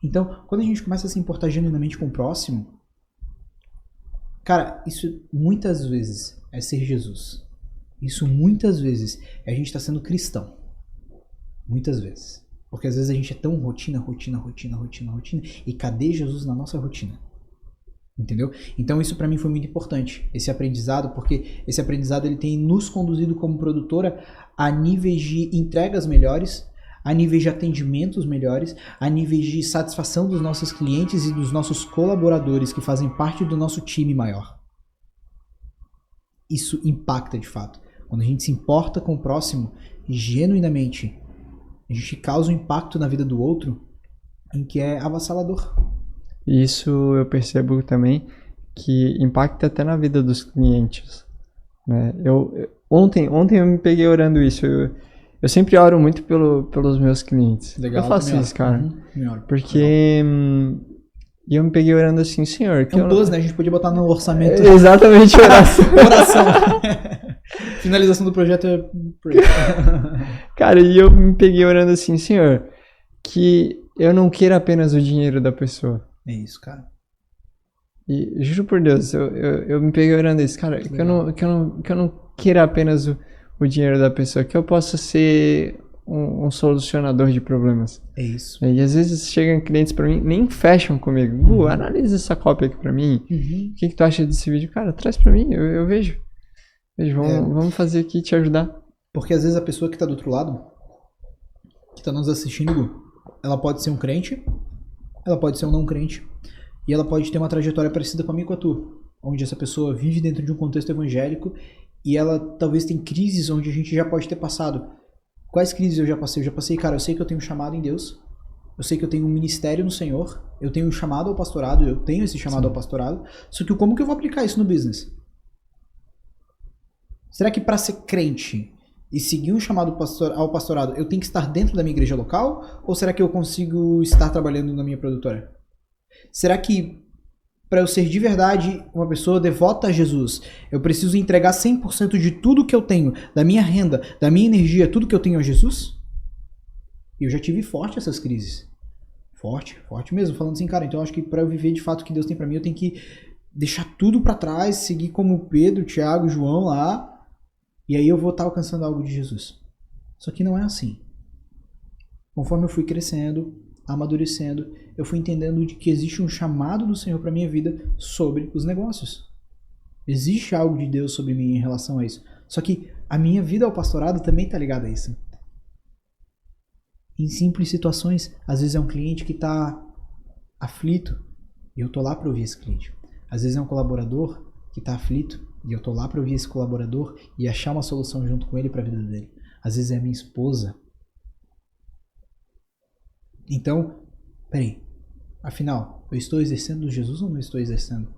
[SPEAKER 2] Então, quando a gente começa a se importar genuinamente com o próximo, cara, isso muitas vezes é ser Jesus. Isso muitas vezes é a gente estar sendo cristão. Muitas vezes. Porque às vezes a gente é tão rotina. E cadê Jesus na nossa rotina? Entendeu? Então isso pra mim foi muito importante. Esse aprendizado, porque esse aprendizado ele tem nos conduzido como produtora a níveis de entregas melhores, a níveis de atendimentos melhores, a níveis de satisfação dos nossos clientes e dos nossos colaboradores que fazem parte do nosso time maior. Isso impacta de fato. Quando a gente se importa com o próximo, genuinamente, a gente causa um impacto na vida do outro em que é avassalador.
[SPEAKER 1] Isso eu percebo também que impacta até na vida dos clientes. Né? Ontem eu me peguei orando isso. Eu sempre oro muito pelos meus clientes.
[SPEAKER 2] Legal,
[SPEAKER 1] eu faço isso, cara. Porque eu me peguei orando assim, Senhor...
[SPEAKER 2] É um plus, né? A gente podia botar no orçamento.
[SPEAKER 1] Exatamente,
[SPEAKER 2] oração. Finalização do projeto é...
[SPEAKER 1] Cara, e eu me peguei orando assim, Senhor, que eu não queira apenas o dinheiro da pessoa.
[SPEAKER 2] É isso, cara.
[SPEAKER 1] E juro por Deus, eu me peguei orando isso, cara, que eu não queira apenas o dinheiro da pessoa, que eu possa ser um solucionador de problemas.
[SPEAKER 2] É isso.
[SPEAKER 1] E às vezes chegam clientes pra mim, nem fecham comigo. Analisa essa cópia aqui pra mim. O que tu acha desse vídeo? Cara, traz pra mim, eu vejo. Vamos fazer aqui, te ajudar.
[SPEAKER 2] Porque às vezes a pessoa que tá do outro lado, que tá nos assistindo, ela pode ser um crente, ela pode ser um não crente, e ela pode ter uma trajetória parecida com a minha e com a tua, onde essa pessoa vive dentro de um contexto evangélico e ela talvez tem crises onde a gente já pode ter passado. Quais crises eu já passei? Eu já passei, cara, eu sei que eu tenho um chamado em Deus, eu sei que eu tenho um ministério no Senhor, eu tenho um chamado ao pastorado, eu tenho esse chamado ao pastorado, só que como que eu vou aplicar isso no business? Será que para ser crente e seguir um chamado ao pastorado, eu tenho que estar dentro da minha igreja local? Ou será que eu consigo estar trabalhando na minha produtora? Será que para eu ser de verdade uma pessoa devota a Jesus, eu preciso entregar 100% de tudo que eu tenho, da minha renda, da minha energia, tudo que eu tenho a Jesus? E eu já tive forte essas crises. Forte mesmo. Falando assim, cara, então eu acho que para eu viver de fato o que Deus tem para mim, eu tenho que deixar tudo para trás, seguir como Pedro, Tiago, João lá, e aí eu vou estar alcançando algo de Jesus. Só que não é assim. Conforme eu fui crescendo, amadurecendo, eu fui entendendo de que existe um chamado do Senhor para minha vida sobre os negócios. Existe algo de Deus sobre mim em relação a isso. Só que a minha vida ao pastorado também está ligada a isso. Em simples situações, às vezes é um cliente que está aflito e eu estou lá para ouvir esse cliente. Às vezes é um colaborador que está aflito e eu estou lá para ouvir esse colaborador e achar uma solução junto com ele para a vida dele. Às vezes é a minha esposa. Então, peraí, afinal, eu estou exercendo Jesus ou não estou exercendo?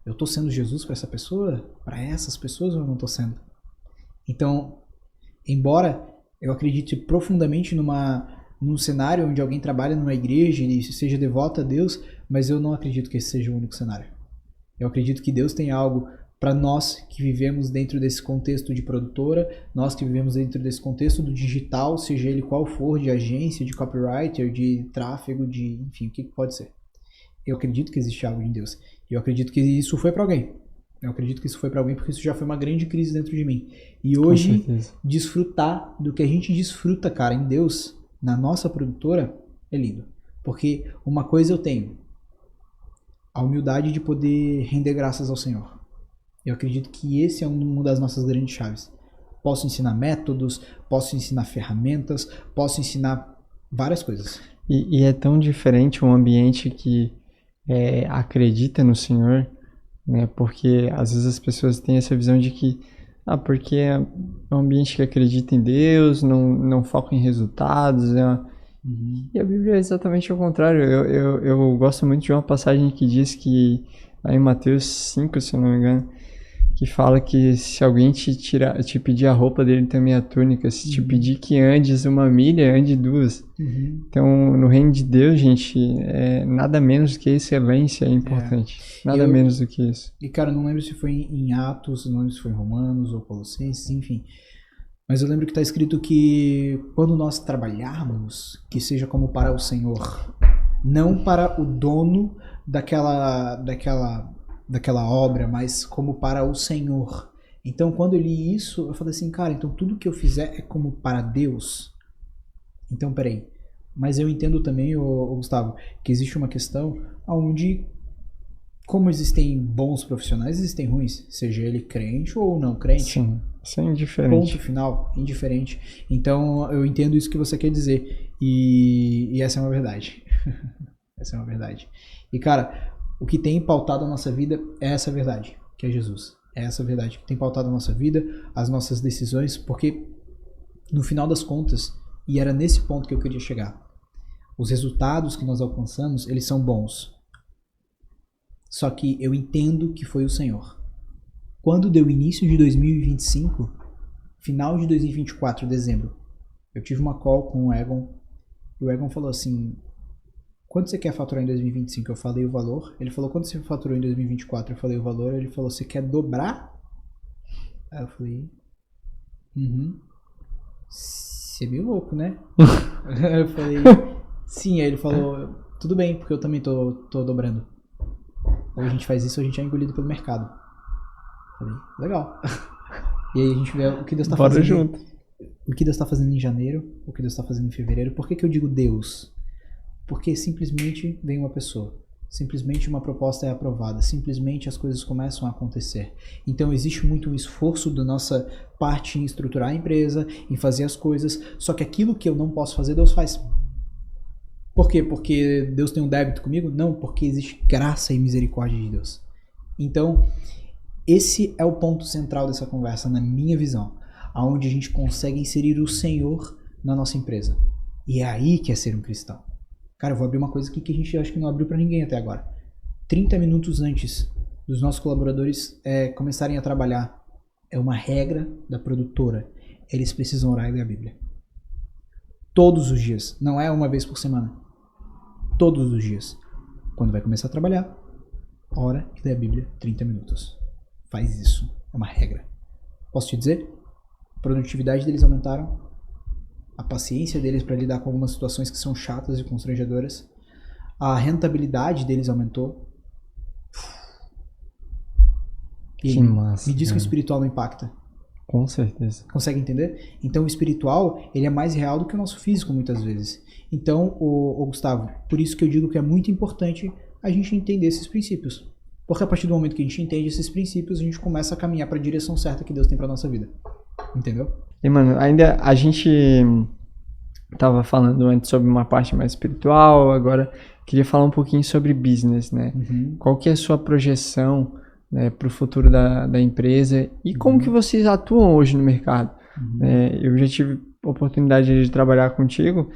[SPEAKER 2] Eu estou sendo Jesus para essa pessoa? Para essas pessoas ou eu não estou sendo? Então, embora eu acredite profundamente num cenário onde alguém trabalha numa igreja e seja devoto a Deus, mas eu não acredito que esse seja o único cenário. Eu acredito que Deus tem algo para nós que vivemos dentro desse contexto de produtora, nós que vivemos dentro desse contexto do digital, seja ele qual for, de agência, de copywriter, de tráfego, de enfim, o que pode ser. Eu acredito que existe algo em Deus. E eu acredito que isso foi para alguém. Eu acredito que isso foi para alguém porque isso já foi uma grande crise dentro de mim. E hoje, desfrutar do que a gente desfruta, cara, em Deus, na nossa produtora, é lindo. Porque uma coisa eu tenho, a humildade de poder render graças ao Senhor. Eu acredito que esse é uma das nossas grandes chaves. Posso ensinar métodos, posso ensinar ferramentas, posso ensinar várias coisas.
[SPEAKER 1] E é tão diferente um ambiente que acredita no Senhor, né? Porque às vezes as pessoas têm essa visão de que porque é um ambiente que acredita em Deus, não foca em resultados. E a Bíblia é exatamente o contrário. Eu gosto muito de uma passagem que diz que, lá em Mateus 5, se eu não me engano, que fala que se alguém te pedir a roupa dele, também a túnica. Se te pedir que andes 1 milha, ande 2. Então, no reino de Deus, gente, nada menos do que excelência é importante. Nada menos do que isso.
[SPEAKER 2] E, cara, não lembro se foi em Atos, não lembro se foi em Romanos ou Colossenses, enfim. Mas eu lembro que está escrito que quando nós trabalharmos, que seja como para o Senhor, não para o dono daquela obra, mas como para o Senhor. Então, quando eu li isso, eu falei assim, cara, então tudo que eu fizer é como para Deus? Então, peraí. Mas eu entendo também, Gustavo, que existe uma questão onde, como existem bons profissionais, existem ruins, seja ele crente ou não crente.
[SPEAKER 1] Sim, isso é indiferente.
[SPEAKER 2] Ponto final, indiferente. Então, eu entendo isso que você quer dizer. E essa é uma verdade. Essa é uma verdade. E, cara, o que tem pautado a nossa vida é essa verdade, que é Jesus. É essa verdade que tem pautado a nossa vida, as nossas decisões, porque no final das contas, e era nesse ponto que eu queria chegar, os resultados que nós alcançamos, eles são bons. Só que eu entendo que foi o Senhor. Quando deu início de 2025, final de 2024, dezembro, eu tive uma call com o Egon, e o Egon falou assim, quanto você quer faturar em 2025? Eu falei o valor. Ele falou, quanto você faturou em 2024? Eu falei o valor. Ele falou, você quer dobrar? Aí eu falei, você é meio louco, né? Aí eu falei, sim. Aí ele falou, tudo bem, porque eu também tô dobrando. Ou a gente faz isso ou a gente é engolido pelo mercado. Eu falei, legal. E aí a gente vê o que Deus tá fazendo.
[SPEAKER 1] Junto.
[SPEAKER 2] O que Deus tá fazendo em janeiro, o que Deus tá fazendo em fevereiro. Por que eu digo Deus? Porque simplesmente vem uma pessoa, simplesmente uma proposta é aprovada, simplesmente as coisas começam a acontecer. Então existe muito um esforço da nossa parte em estruturar a empresa, em fazer as coisas, só que aquilo que eu não posso fazer, Deus faz. Por quê? Porque Deus tem um débito comigo? Não, porque existe graça e misericórdia de Deus. Então, esse é o ponto central dessa conversa, na minha visão, aonde a gente consegue inserir o Senhor na nossa empresa. E é aí que é ser um cristão. Cara, eu vou abrir uma coisa aqui que a gente acho que não abriu pra ninguém até agora. 30 minutos antes dos nossos colaboradores começarem a trabalhar. É uma regra da produtora. eles precisam orar e ler a Bíblia. Todos os dias. Não é uma vez por semana. Todos os dias. Quando vai começar a trabalhar, ora e lê a Bíblia 30 minutos. Faz isso. É uma regra. Posso te dizer? A produtividade deles aumentaram. A paciência deles para lidar com algumas situações que são chatas e constrangedoras. A rentabilidade deles aumentou. E
[SPEAKER 1] Que massa,
[SPEAKER 2] me diz que o
[SPEAKER 1] cara.
[SPEAKER 2] espiritual não impacta.
[SPEAKER 1] Com certeza.
[SPEAKER 2] Consegue entender? Então o espiritual, ele é mais real do que o nosso físico muitas vezes. Então, o Gustavo, por isso que eu digo que é muito importante a gente entender esses princípios. Porque a partir do momento que a gente entende esses princípios, a gente começa a caminhar para a direção certa que Deus tem para nossa vida. Entendeu?
[SPEAKER 1] E, mano, ainda a gente tava falando antes sobre uma parte mais espiritual, agora queria falar um pouquinho sobre business, né? Qual que é a sua projeção, né, para o futuro da empresa e como que vocês atuam hoje no mercado? Eu já tive a oportunidade de trabalhar contigo,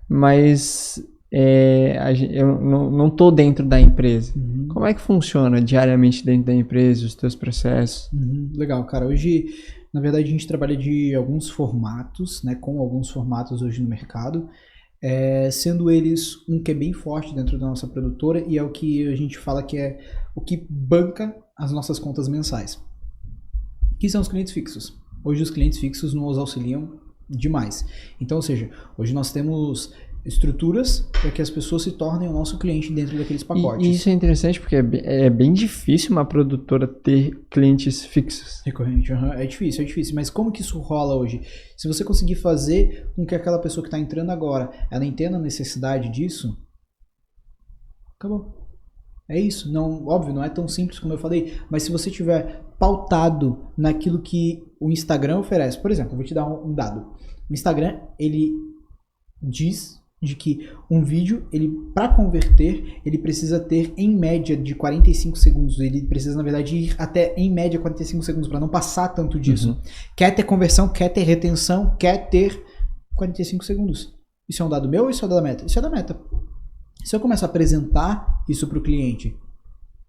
[SPEAKER 1] mas eu não tô dentro da empresa. Como é que funciona diariamente dentro da empresa, os teus processos?
[SPEAKER 2] Legal, cara. Hoje, na verdade, a gente trabalha de alguns formatos, né, com alguns formatos hoje no mercado, sendo eles um que é bem forte dentro da nossa produtora e é o que a gente fala que é o que banca as nossas contas mensais, que são os clientes fixos. Hoje os clientes fixos nos auxiliam demais. Então, ou seja, hoje nós temos estruturas para que as pessoas se tornem o nosso cliente dentro daqueles pacotes.
[SPEAKER 1] E isso é interessante porque é bem difícil uma produtora ter clientes fixos.
[SPEAKER 2] Recorrente, é difícil, mas como que isso rola hoje? Se você conseguir fazer com que aquela pessoa que está entrando agora, ela entenda a necessidade disso, acabou. É isso, não, óbvio, não é tão simples como eu falei, mas se você tiver pautado naquilo que o Instagram oferece, por exemplo, eu vou te dar um dado. O Instagram, ele diz de que um vídeo, ele para converter, ele precisa ter em média de 45 segundos, ele precisa na verdade ir até em média 45 segundos para não passar tanto disso. Quer ter conversão, quer ter retenção, quer ter 45 segundos. Isso é um dado meu ou isso é da meta? Isso é da meta. Se eu começar a apresentar isso para o cliente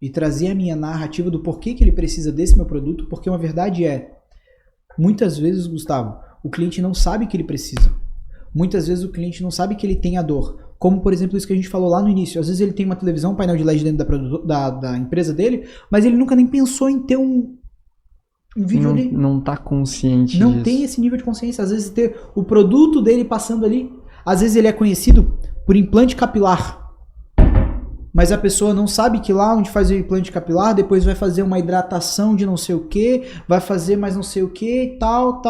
[SPEAKER 2] e trazer a minha narrativa do porquê que ele precisa desse meu produto, porque uma verdade muitas vezes, Gustavo, o cliente não sabe que ele precisa. Muitas vezes o cliente não sabe que ele tem a dor. Como, por exemplo, isso que a gente falou lá no início. Às vezes ele tem uma televisão, um painel de LED dentro da empresa dele, mas ele nunca nem pensou em ter um vídeo ali.
[SPEAKER 1] Não tá consciente
[SPEAKER 2] Não
[SPEAKER 1] disso.
[SPEAKER 2] tem esse nível de consciência. Às vezes ter o produto dele passando ali. Às vezes ele é conhecido por implante capilar. Mas a pessoa não sabe que lá onde faz o implante capilar, depois vai fazer uma hidratação de não sei o que, vai fazer mais não sei o que e tal.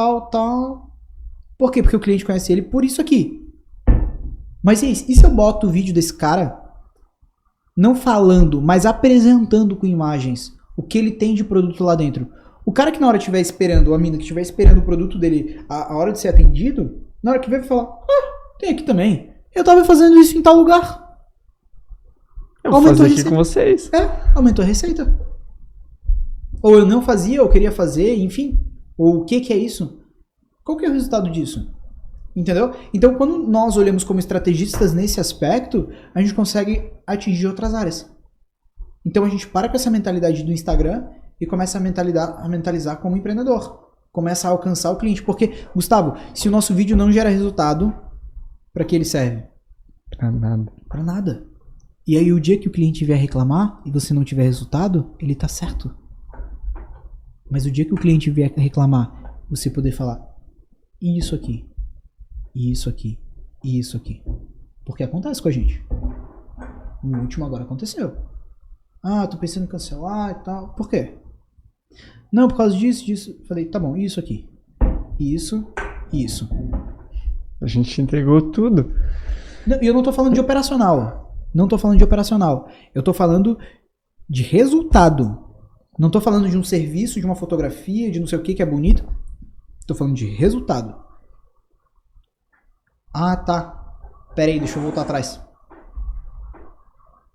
[SPEAKER 2] Por quê? Porque o cliente conhece ele por isso aqui. Mas e se eu boto o vídeo desse cara, não falando, mas apresentando com imagens o que ele tem de produto lá dentro? O cara que na hora estiver esperando, ou a mina que estiver esperando o produto dele, a hora de ser atendido, na hora que vai falar, tem aqui também. Eu tava fazendo isso em tal lugar.
[SPEAKER 1] Eu vou fazer aqui com vocês.
[SPEAKER 2] Aumentou a receita. Ou eu não fazia, ou queria fazer, enfim. Ou o que é isso? Qual que é o resultado disso? Entendeu? Então, quando nós olhamos como estrategistas nesse aspecto, a gente consegue atingir outras áreas. Então, a gente para com essa mentalidade do Instagram e começa a mentalizar como empreendedor. Começa a alcançar o cliente. Porque, Gustavo, se o nosso vídeo não gera resultado, para que ele serve?
[SPEAKER 1] Pra nada.
[SPEAKER 2] Pra nada. E aí, o dia que o cliente vier reclamar e você não tiver resultado, ele tá certo. Mas o dia que o cliente vier reclamar, você poder falar isso aqui, isso aqui, isso aqui. Porque acontece com a gente. No último agora aconteceu. Tô pensando em cancelar e tal. Por quê? Não, por causa disso. Falei, tá bom, isso aqui. Isso.
[SPEAKER 1] A gente entregou tudo.
[SPEAKER 2] E eu não tô falando de operacional. Eu tô falando de resultado. Não tô falando de um serviço, de uma fotografia, de não sei o que é bonito. Tô falando de resultado. Tá. Pera aí, deixa eu voltar atrás.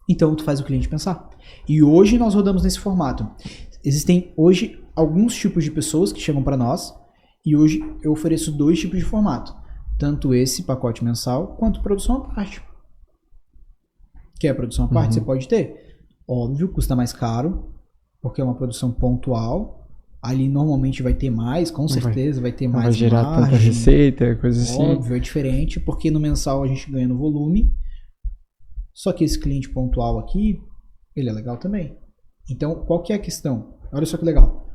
[SPEAKER 2] Então, tu faz o cliente pensar. E hoje nós rodamos nesse formato. Existem hoje alguns tipos de pessoas que chegam para nós. E hoje eu ofereço 2 tipos de formato. Tanto esse pacote mensal, quanto produção à parte. Que é a produção à parte, você pode ter. Óbvio, custa mais caro, porque é uma produção pontual. Ali normalmente vai ter mais, com certeza vai ter mais
[SPEAKER 1] vai gerar
[SPEAKER 2] margem,
[SPEAKER 1] tanta receita, coisa assim.
[SPEAKER 2] óbvio, é diferente, porque no mensal a gente ganha no volume, só que esse cliente pontual aqui, ele é legal também. Então, qual que é a questão? Olha só que legal.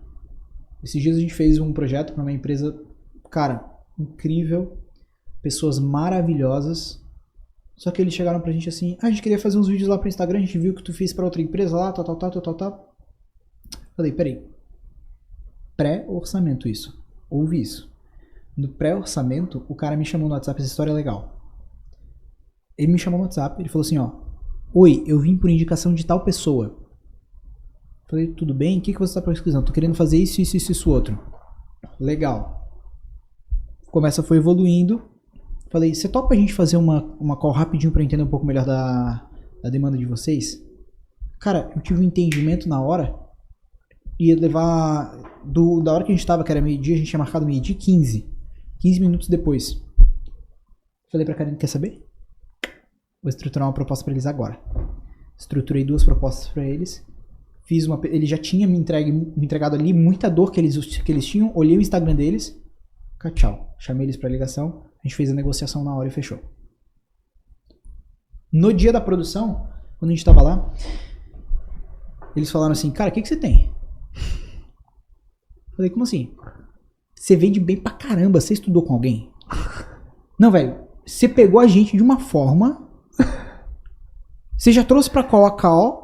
[SPEAKER 2] Esses dias a gente fez um projeto para uma empresa, cara, incrível, pessoas maravilhosas, só que eles chegaram pra gente assim, a gente queria fazer uns vídeos lá pro Instagram, a gente viu que tu fez pra outra empresa lá, tal. Falei, peraí, pré-orçamento isso, ouve isso. No pré-orçamento, o cara me chamou no WhatsApp, essa história é legal. Ele me chamou no WhatsApp, ele falou assim, ó, oi, eu vim por indicação de tal pessoa. Falei, tudo bem, o que você tá pesquisando? Tô querendo fazer isso, outro. Legal. Conversa foi evoluindo. Falei, você topa a gente fazer uma call rapidinho pra entender um pouco melhor da demanda de vocês? Cara, eu tive um entendimento na hora. Ia levar... Da hora que a gente tava, que era meio-dia, a gente tinha marcado meio-dia 15. 15 minutos depois. Falei pra Karine, quer saber? Vou estruturar uma proposta pra eles agora. Estruturei 2 propostas pra eles. Ele já tinha me entregado ali muita dor que eles tinham. Olhei o Instagram deles. Tchau. Chamei eles pra ligação. A gente fez a negociação na hora e fechou. No dia da produção, quando a gente tava lá, eles falaram assim, cara, o que você tem? Falei, como assim? Você vende bem pra caramba, você estudou com alguém? Não, velho, você pegou a gente de uma forma... Você já trouxe pra qual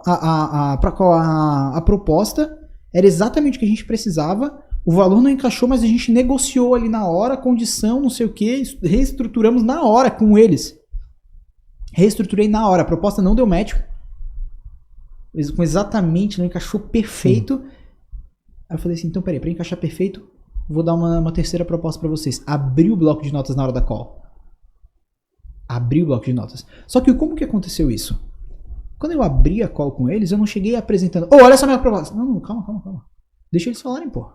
[SPEAKER 2] a proposta, era exatamente o que a gente precisava, o valor não encaixou, mas a gente negociou ali na hora, condição, não sei o que, reestruturamos na hora com eles. Reestruturei na hora, a proposta não deu match, exatamente, não encaixou perfeito. Sim. Aí eu falei assim, então peraí, pra encaixar perfeito, vou dar uma terceira proposta pra vocês. Abri o bloco de notas na hora da call. Abri o bloco de notas. Só que como que aconteceu isso? Quando eu abri a call com eles, eu não cheguei apresentando, olha essa minha proposta. Não, calma. Deixa eles falarem, pô.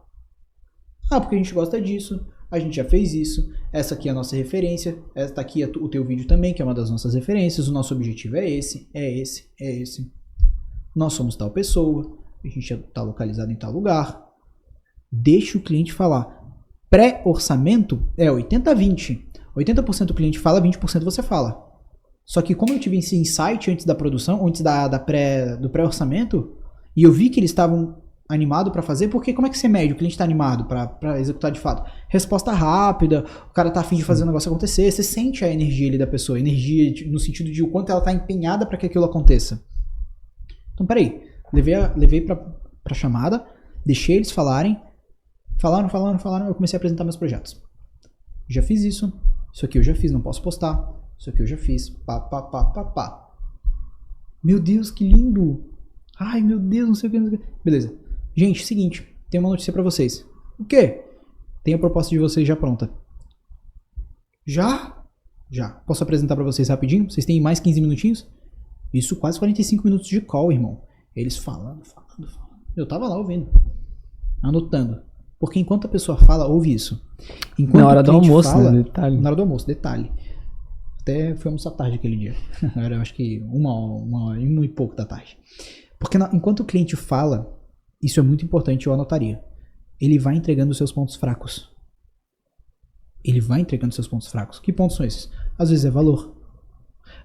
[SPEAKER 2] Ah, porque a gente gosta disso, a gente já fez isso, essa aqui é a nossa referência, essa aqui é o teu vídeo também, que é uma das nossas referências, o nosso objetivo é esse. Nós somos tal pessoa, a gente está localizado em tal lugar. Deixa o cliente falar. Pré-orçamento é 80-20. 80% o cliente fala, 20% você fala. Só que como eu tive esse insight antes da produção, antes do pré-orçamento, e eu vi que eles estavam animados para fazer, porque como é que você mede? O cliente está animado para executar de fato? Resposta rápida, o cara tá a fim de fazer o negócio acontecer, você sente a energia ali da pessoa, energia no sentido de o quanto ela tá empenhada para que aquilo aconteça. Então peraí, levei pra chamada, deixei eles falarem, falaram, eu comecei a apresentar meus projetos. Já fiz isso aqui eu já fiz, não posso postar, isso aqui eu já fiz, pá. Meu Deus, que lindo! Ai, meu Deus, não sei o que. Beleza. Gente, seguinte, tem uma notícia pra vocês. O quê? Tem a proposta de vocês já pronta. Já? Já. Posso apresentar pra vocês rapidinho? Vocês têm mais 15 minutinhos? Isso quase 45 minutos de call, irmão. Eles falando. Eu tava lá ouvindo. Anotando. Porque enquanto a pessoa fala, ouve isso. Enquanto
[SPEAKER 1] na hora do almoço,
[SPEAKER 2] fala,
[SPEAKER 1] né? Detalhe.
[SPEAKER 2] Na hora do almoço, detalhe. Até foi almoçar tarde aquele dia. Era, acho que uma e pouco da tarde. Porque enquanto o cliente fala, isso é muito importante, eu anotaria. Ele vai entregando os seus pontos fracos. Que pontos são esses? Às vezes é valor.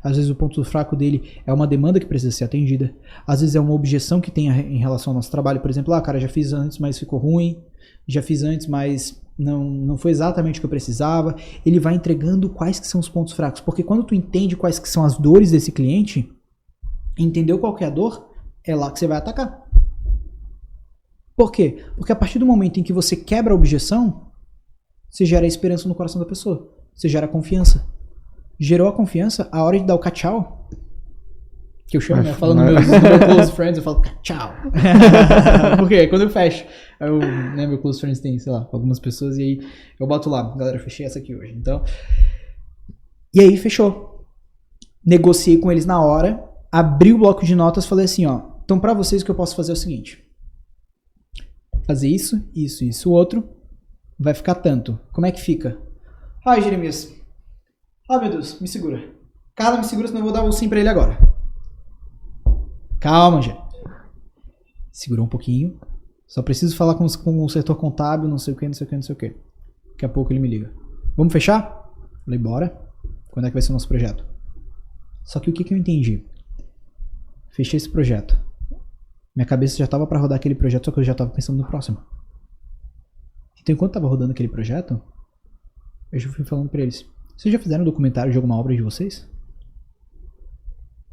[SPEAKER 2] Às vezes o ponto fraco dele é uma demanda que precisa ser atendida. Às vezes é uma objeção que tem em relação ao nosso trabalho. Por exemplo, cara, já fiz antes, mas ficou ruim. Já fiz antes, mas não foi exatamente o que eu precisava. Ele vai entregando quais que são os pontos fracos. Porque quando tu entende quais que são as dores desse cliente, entendeu qual que é a dor, é lá que você vai atacar. Por quê? Porque a partir do momento em que você quebra a objeção, você gera esperança no coração da pessoa. Você gera confiança. Gerou a confiança, a hora de dar o tchau, que eu chamo, né? Falando no meu close friends, eu falo tchau. Por quê? Quando eu fecho, meu close friends tem, sei lá, algumas pessoas, e aí eu boto lá, galera, fechei essa aqui hoje. Então, e aí fechou. Negociei com eles na hora, abri o bloco de notas, falei assim, ó, então pra vocês o que eu posso fazer é o seguinte, fazer isso, outro, vai ficar tanto. Como é que fica? Ai, Jeremias, meu Deus, me segura. Cara, me segura, senão eu vou dar o sim pra ele agora. Calma, já. Segurou um pouquinho. Só preciso falar com o setor contábil, não sei o que, não sei o que, não sei o que. Daqui a pouco ele me liga. Vamos fechar? Falei, bora. Quando é que vai ser o nosso projeto? Só que o que eu entendi? Fechei esse projeto. Minha cabeça já tava pra rodar aquele projeto, só que eu já tava pensando no próximo. Então, enquanto tava rodando aquele projeto, eu já fui falando pra eles. Vocês já fizeram um documentário de alguma obra de vocês?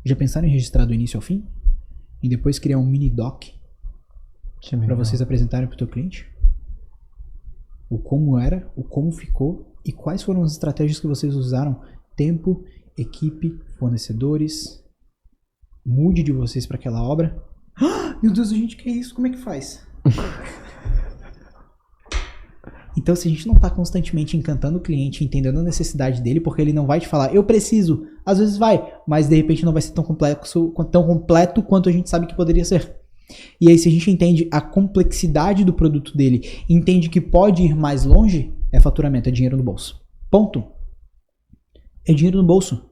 [SPEAKER 2] Já pensaram em registrar do início ao fim? E depois criar um mini doc pra vocês apresentarem pro teu cliente? O como era, o como ficou e quais foram as estratégias que vocês usaram? Tempo, equipe, fornecedores, mood de vocês pra aquela obra. Meu Deus, a gente quer isso, como é que faz? Então, se a gente não tá constantemente encantando o cliente, entendendo a necessidade dele, porque ele não vai te falar, eu preciso, às vezes vai, mas de repente não vai ser tão completo quanto a gente sabe que poderia ser. E aí, se a gente entende a complexidade do produto dele, entende que pode ir mais longe, é faturamento, é dinheiro no bolso. Ponto. É dinheiro no bolso.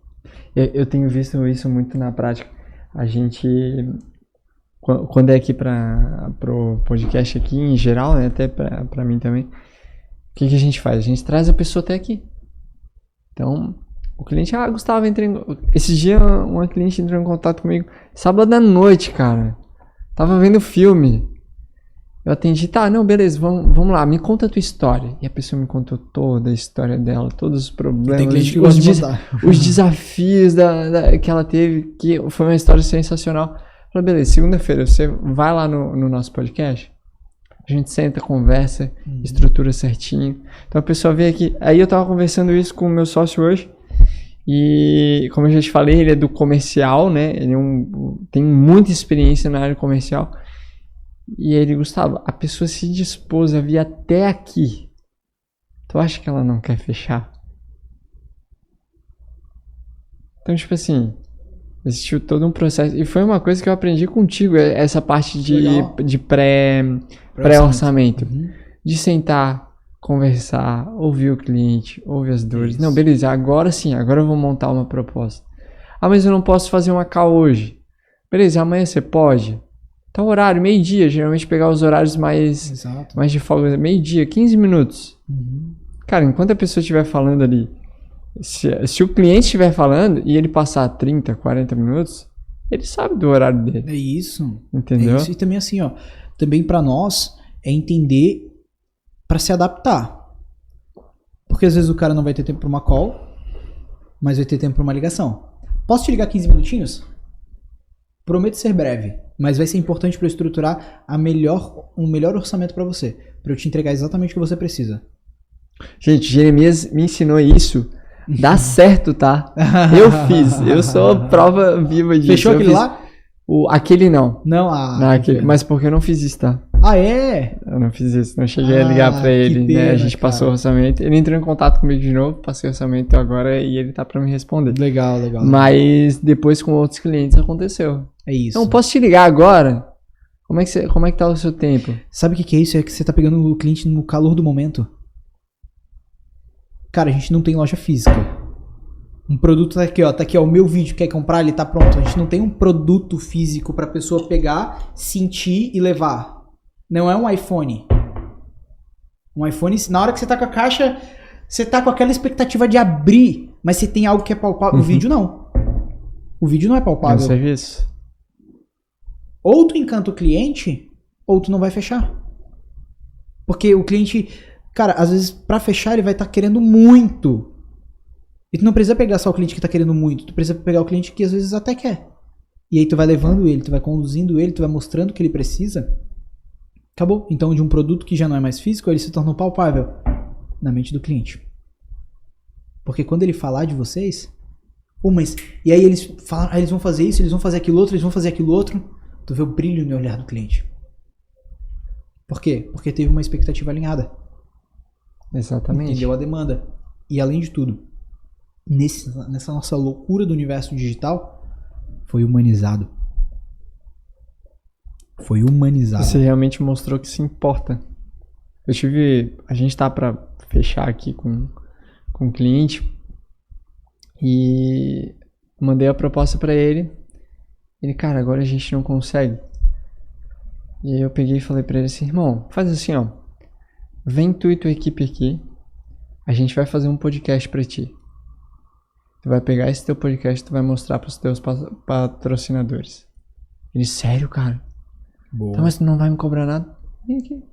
[SPEAKER 1] Eu tenho visto isso muito na prática. A gente, quando é aqui pro podcast aqui, em geral, né, até pra mim também, o que a gente faz? A gente traz a pessoa até aqui. Então, o cliente, Gustavo, esse dia uma cliente entrou em contato comigo, sábado à noite, cara. Tava vendo filme. Eu atendi, não, beleza, vamos lá, me conta a tua história. E a pessoa me contou toda a história dela, todos os problemas,
[SPEAKER 2] tem cliente que gosta de contar.
[SPEAKER 1] Os desafios que ela teve, que foi uma história sensacional. Eu falei, beleza, segunda-feira você vai lá no nosso podcast, a gente senta, conversa, estrutura certinho. Então a pessoa vem aqui, aí eu tava conversando isso com o meu sócio hoje, e como eu já te falei, ele é do comercial, né, ele tem muita experiência na área comercial. E ele, Gustavo, a pessoa se dispôs a vir até aqui. Tu acha que ela não quer fechar? Então, tipo assim, existiu todo um processo. E foi uma coisa que eu aprendi contigo, essa parte de pré-orçamento. De sentar, conversar, ouvir o cliente, ouvir as dores. Isso. Não, beleza, agora sim, agora eu vou montar uma proposta. Mas eu não posso fazer uma call hoje. Beleza, amanhã você pode? Tá o horário, meio-dia, geralmente pegar os horários mais de folga, meio-dia, 15 minutos. Cara, enquanto a pessoa estiver falando ali, se o cliente estiver falando e ele passar 30, 40 minutos, ele sabe do horário dele.
[SPEAKER 2] É isso.
[SPEAKER 1] Entendeu?
[SPEAKER 2] É isso. E também assim, também pra nós é entender pra se adaptar. Porque às vezes o cara não vai ter tempo pra uma call, mas vai ter tempo pra uma ligação. Posso te ligar 15 minutinhos? Prometo ser breve, mas vai ser importante para eu estruturar um melhor orçamento para você, para eu te entregar exatamente o que você precisa.
[SPEAKER 1] Gente, Jeremias me ensinou isso. Dá certo, tá? Eu fiz. Eu sou prova viva disso.
[SPEAKER 2] Fechou aquele lá?
[SPEAKER 1] Aquele não.
[SPEAKER 2] Não,
[SPEAKER 1] aquele, mas porque eu não fiz isso, tá?
[SPEAKER 2] É?
[SPEAKER 1] Eu não fiz isso. Não cheguei a ligar pra ele, pena, né? A gente passou o orçamento. Ele entrou em contato comigo de novo, passei o orçamento agora e ele tá pra me responder.
[SPEAKER 2] Legal.
[SPEAKER 1] Mas depois com outros clientes aconteceu.
[SPEAKER 2] É isso.
[SPEAKER 1] Então, posso te ligar agora? Como é que tá o seu tempo?
[SPEAKER 2] Sabe o que é isso? É que você tá pegando o cliente no calor do momento. Cara, a gente não tem loja física. Um produto tá aqui, ó, o meu vídeo, quer comprar, ele tá pronto. A gente não tem um produto físico pra pessoa pegar, sentir e levar. Não é um iPhone. Um iPhone, na hora que você tá com a caixa, você tá com aquela expectativa de abrir, mas você tem algo que é palpável. O vídeo não. O vídeo não é palpável.
[SPEAKER 1] É um serviço.
[SPEAKER 2] Ou tu encanta o cliente, ou tu não vai fechar. Porque o cliente, cara, às vezes pra fechar ele vai estar querendo muito. E tu não precisa pegar só o cliente que tá querendo muito, tu precisa pegar o cliente que às vezes até quer. E aí tu vai levando ele, tu vai conduzindo ele, tu vai mostrando o que ele precisa. Acabou. Então de um produto que já não é mais físico, ele se tornou palpável na mente do cliente. Porque quando ele falar de vocês, e aí eles falam, eles vão fazer isso, eles vão fazer aquilo outro, eles vão fazer aquilo outro, tu vê o brilho no olhar do cliente. Por quê? Porque teve uma expectativa alinhada.
[SPEAKER 1] Exatamente.
[SPEAKER 2] Entendeu a demanda. E além de tudo, nessa nossa loucura do universo digital, foi humanizado. Foi humanizado.
[SPEAKER 1] Você realmente mostrou que se importa. A gente tá pra fechar aqui com um cliente e mandei a proposta pra ele. Ele, cara, agora a gente não consegue. E aí eu peguei e falei pra ele assim, irmão, faz assim, ó. Vem tu e tua equipe aqui. A gente vai fazer um podcast pra ti. Tu vai pegar esse teu podcast e tu vai mostrar pros teus patrocinadores. Ele, sério, cara?
[SPEAKER 2] Boa.
[SPEAKER 1] Tá, mas tu não vai me cobrar nada? Vem aqui.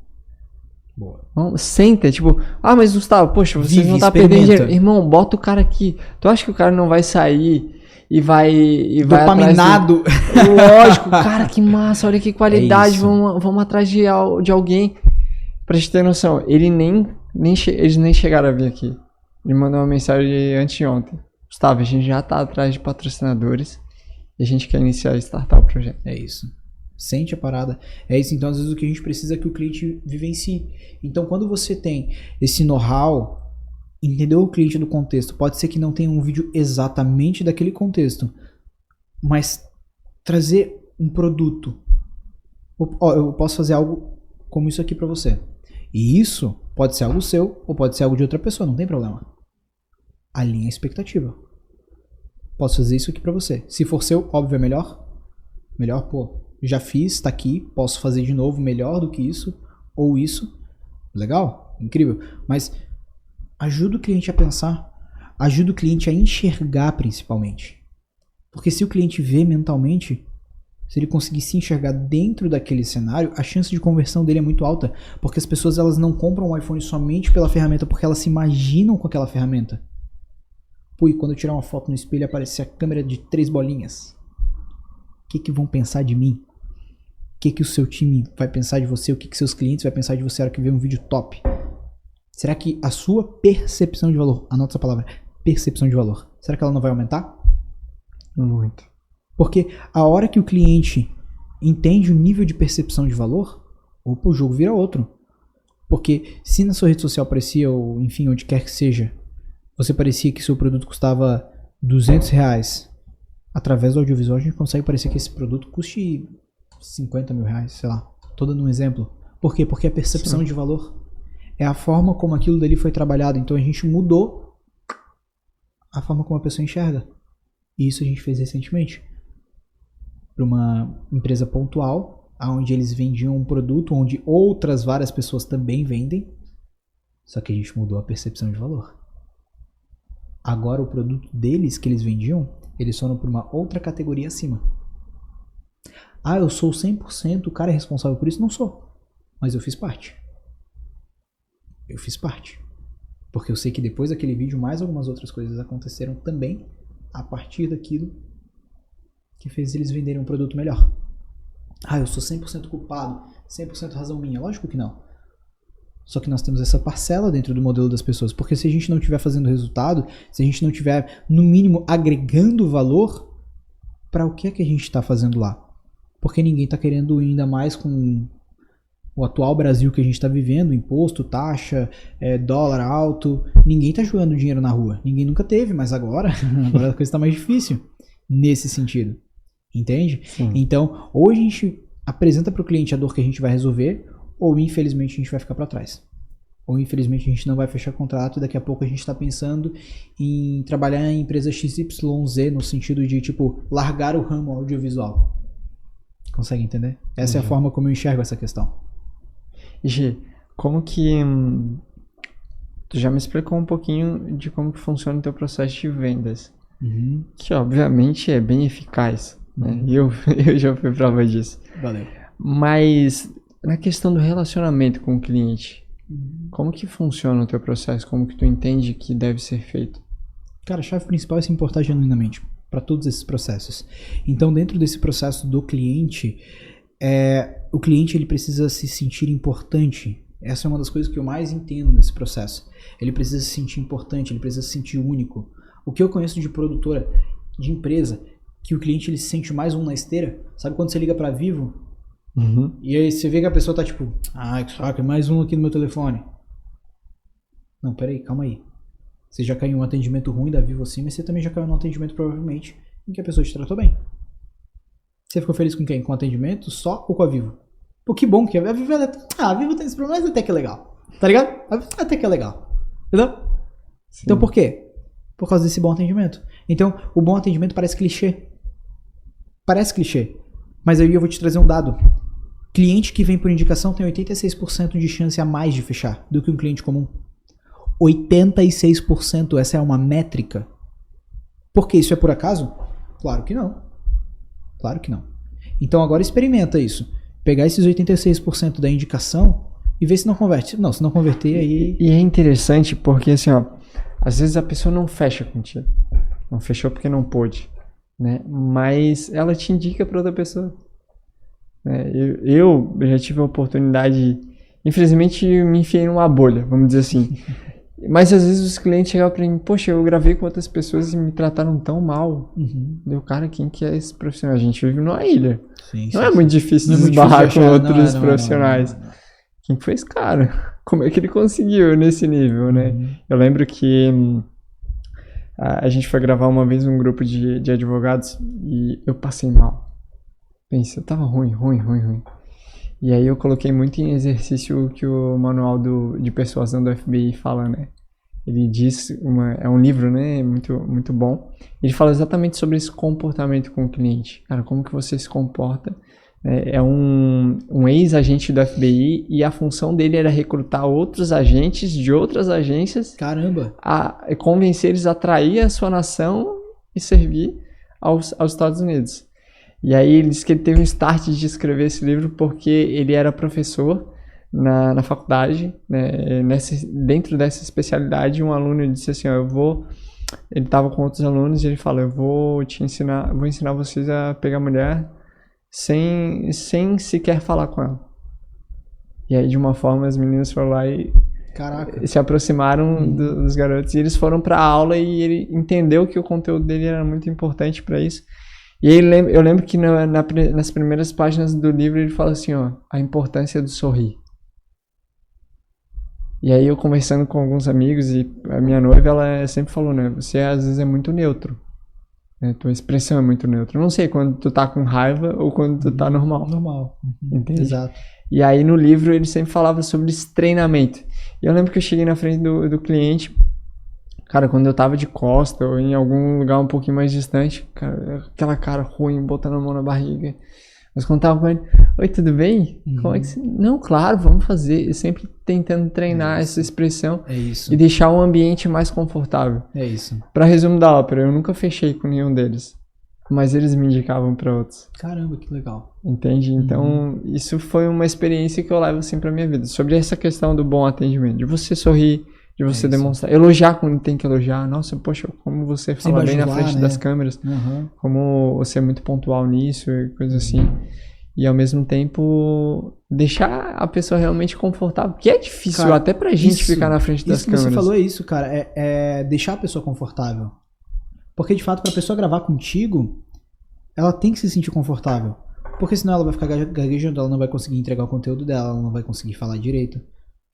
[SPEAKER 2] Boa.
[SPEAKER 1] Vamos, senta, tipo, mas Gustavo, poxa, vocês
[SPEAKER 2] Vive,
[SPEAKER 1] não tá
[SPEAKER 2] experimenta.
[SPEAKER 1] perdendo dinheiro. Irmão, bota o cara aqui. Tu acha que o cara não vai sair e vai
[SPEAKER 2] Dopaminado.
[SPEAKER 1] atrás Lógico, cara, que massa, olha que qualidade,
[SPEAKER 2] É isso.
[SPEAKER 1] vamos atrás de alguém. Pra gente ter noção, eles nem chegaram a vir aqui. Ele mandou uma mensagem anteontem. Gustavo, a gente já tá atrás de patrocinadores e a gente quer iniciar e startar o projeto.
[SPEAKER 2] É isso. Sente a parada. É isso, então às vezes o que a gente precisa é que o cliente vivencie. Então quando você tem esse know-how, entendeu o cliente do contexto, pode ser que não tenha um vídeo exatamente daquele contexto, mas trazer um produto. Eu posso fazer algo como isso aqui pra você. E isso pode ser algo seu ou pode ser algo de outra pessoa, não tem problema. Alinha a expectativa. Posso fazer isso aqui pra você. Se for seu, óbvio, é melhor. Melhor, pô, já fiz, tá aqui, posso fazer de novo melhor do que isso, ou isso. Legal, incrível. Mas ajuda o cliente a pensar, ajuda o cliente a enxergar principalmente. Porque se o cliente vê mentalmente, se ele conseguir se enxergar dentro daquele cenário, a chance de conversão dele é muito alta. Porque as pessoas elas não compram um iPhone somente pela ferramenta, porque elas se imaginam com aquela ferramenta. Pô, e quando eu tirar uma foto no espelho aparecer a câmera de 3 bolinhas. O que vão pensar de mim? O que o seu time vai pensar de você? O que seus clientes vão pensar de você na hora que ver um vídeo top? Será que a sua percepção de valor, anota essa palavra, percepção de valor, será que ela não vai aumentar?
[SPEAKER 1] Muito.
[SPEAKER 2] Porque a hora que o cliente entende o nível de percepção de valor, opa, o jogo vira outro. Porque se na sua rede social parecia, ou enfim, onde quer que seja, você parecia que seu produto custava R$200, através do audiovisual a gente consegue parecer que esse produto custe R$50 mil, sei lá. Tô dando um exemplo. Por quê? Porque a percepção
[SPEAKER 1] Sim.
[SPEAKER 2] de valor é a forma como aquilo dali foi trabalhado. Então a gente mudou a forma como a pessoa enxerga. E isso a gente fez recentemente. Para uma empresa pontual, onde eles vendiam um produto onde outras várias pessoas também vendem. Só que a gente mudou a percepção de valor. Agora o produto deles que eles vendiam, eles foram para uma outra categoria acima. Ah, eu sou 100% o cara é responsável por isso? Não sou. Mas eu fiz parte. Eu fiz parte. Porque eu sei que depois daquele vídeo, mais algumas outras coisas aconteceram também a partir daquilo que fez eles venderem um produto melhor. Ah, eu sou 100% culpado, 100% razão minha. Lógico que não. Só que nós temos essa parcela dentro do modelo das pessoas. Porque se a gente não estiver fazendo resultado, se a gente não estiver, no mínimo, agregando valor, para o que é que a gente está fazendo lá? Porque ninguém está querendo ir ainda mais com o atual Brasil que a gente está vivendo, imposto, taxa, dólar alto. Ninguém está jogando dinheiro na rua. Ninguém nunca teve, mas agora a coisa está mais difícil nesse sentido. Entende?
[SPEAKER 1] Sim.
[SPEAKER 2] Então, ou a gente apresenta para o cliente a dor que a gente vai resolver, ou infelizmente a gente vai ficar para trás. Ou infelizmente a gente não vai fechar contrato e daqui a pouco a gente está pensando em trabalhar em empresa XYZ no sentido de, tipo, largar o ramo audiovisual. Consegue entender? Essa é a forma como eu enxergo essa questão.
[SPEAKER 1] Gi, como que... tu já me explicou um pouquinho de como que funciona o teu processo de vendas.
[SPEAKER 2] Uhum.
[SPEAKER 1] Que obviamente é bem eficaz, né? Eu já fui prova disso.
[SPEAKER 2] Valeu.
[SPEAKER 1] Mas na questão do relacionamento com o cliente, como que funciona o teu processo? Como que tu entende que deve ser feito?
[SPEAKER 2] Cara, a chave principal é se importar genuinamente para todos esses processos. Então, dentro desse processo do cliente, o cliente ele precisa se sentir importante. Essa é uma das coisas que eu mais entendo nesse processo. Ele precisa se sentir importante, ele precisa se sentir único. O que eu conheço de produtora, de empresa, que o cliente ele se sente mais um na esteira. Sabe quando você liga para Vivo?
[SPEAKER 1] Uhum.
[SPEAKER 2] E aí você vê que a pessoa tá tipo, ai, que saco, é mais um aqui no meu telefone. Não, peraí, calma aí. Você já caiu em um atendimento ruim da Vivo assim, mas você também já caiu num atendimento provavelmente em que a pessoa te tratou bem. Você ficou feliz com quem? Com o atendimento só ou com a Vivo? Pô, que bom que a Vivo a Vivo tem esse problema, mas até que é legal. Tá ligado? A Vivo até que é legal. Entendeu?
[SPEAKER 1] Sim.
[SPEAKER 2] Então por quê? Por causa desse bom atendimento. Então, o bom atendimento parece clichê. Parece clichê. Mas aí eu vou te trazer um dado. Cliente que vem por indicação tem 86% de chance a mais de fechar do que um cliente comum. 86%, essa é uma métrica. Por que isso é por acaso? Claro que não. Claro que não. Então agora experimenta isso. Pegar esses 86% da indicação e ver se não converte. Não, se não converter aí...
[SPEAKER 1] E é interessante porque assim, ó, às vezes a pessoa não fecha contigo. Não fechou porque não pôde, né? Mas ela te indica para outra pessoa. Eu já tive a oportunidade, infelizmente me enfiei numa bolha, vamos dizer assim. Mas às vezes os clientes chegavam pra mim, poxa, eu gravei com outras pessoas e me trataram tão mal. Deu, cara, quem que é esse profissional? A gente vive numa ilha.
[SPEAKER 2] Sim,
[SPEAKER 1] não é muito difícil de esbarrar com outros profissionais. Não. Quem foi esse cara? Como é que ele conseguiu nesse nível, né? Eu lembro que a gente foi gravar uma vez um grupo de advogados e eu passei mal. Pensei, eu tava ruim. E aí eu coloquei muito em exercício o que o manual de persuasão do FBI fala, né? Ele diz, é um livro, né? Muito, muito bom. Ele fala exatamente sobre esse comportamento com o cliente. Cara, como que você se comporta? É um ex-agente do FBI e a função dele era recrutar outros agentes de outras agências.
[SPEAKER 2] Caramba!
[SPEAKER 1] A convencer eles a atrair a sua nação e servir aos Estados Unidos. E aí ele disse que ele teve um start de escrever esse livro porque ele era professor na faculdade, né? Dentro dessa especialidade, um aluno disse assim, ó, ele estava com outros alunos e ele falou, eu vou ensinar vocês a pegar mulher sem sequer falar com ela. E aí de uma forma as meninas foram lá e se aproximaram dos garotos e eles foram para a aula e ele entendeu que o conteúdo dele era muito importante para isso. E aí eu lembro que nas primeiras páginas do livro ele fala assim, ó, a importância do sorrir. E aí eu conversando com alguns amigos e a minha noiva, ela sempre falou, né, você às vezes é muito neutro. Né, tua expressão é muito neutra. Eu não sei quando tu tá com raiva ou quando tu tá normal.
[SPEAKER 2] Normal.
[SPEAKER 1] Entende?
[SPEAKER 2] Exato.
[SPEAKER 1] E aí no livro ele sempre falava sobre esse treinamento. E eu lembro que eu cheguei na frente do cliente, cara, quando eu tava de costa ou em algum lugar um pouquinho mais distante, cara, aquela cara ruim, botando a mão na barriga. Mas quando tava com ele, oi, tudo bem? Como é que você... Não, claro, vamos fazer. Eu sempre tentando treinar essa expressão e deixar o ambiente mais confortável.
[SPEAKER 2] É isso.
[SPEAKER 1] Pra resumo da ópera, eu nunca fechei com nenhum deles. Mas eles me indicavam pra outros.
[SPEAKER 2] Caramba, que legal.
[SPEAKER 1] Entende? Então, isso foi uma experiência que eu levo assim pra minha vida. Sobre essa questão do bom atendimento, de você sorrir, de você demonstrar, elogiar quando tem que elogiar. Nossa, poxa, como você fala bem na frente das câmeras, como você é muito pontual nisso e coisa assim. E ao mesmo tempo deixar a pessoa realmente confortável, que é difícil, cara, até pra gente ficar na frente das câmeras.
[SPEAKER 2] Isso que você falou é isso, cara, é deixar a pessoa confortável. Porque de fato, pra pessoa gravar contigo, ela tem que se sentir confortável. Porque senão ela vai ficar gaguejando, ela não vai conseguir entregar o conteúdo dela, ela não vai conseguir falar direito.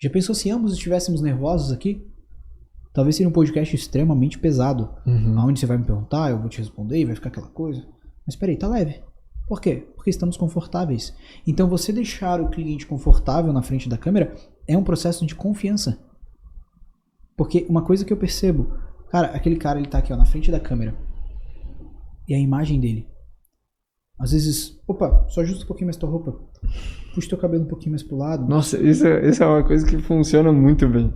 [SPEAKER 2] Já pensou se ambos estivéssemos nervosos aqui? Talvez seria um podcast extremamente pesado. Onde você vai me perguntar, eu vou te responder e vai ficar aquela coisa. Mas peraí, tá leve. Por quê? Porque estamos confortáveis. Então você deixar o cliente confortável na frente da câmera é um processo de confiança. Porque uma coisa que eu percebo, cara, aquele cara ele tá aqui ó, na frente da câmera. E a imagem dele. Às vezes, opa, só ajusta um pouquinho mais tua roupa. Puxa teu cabelo um pouquinho mais pro lado.
[SPEAKER 1] Nossa, isso é uma coisa que funciona muito bem.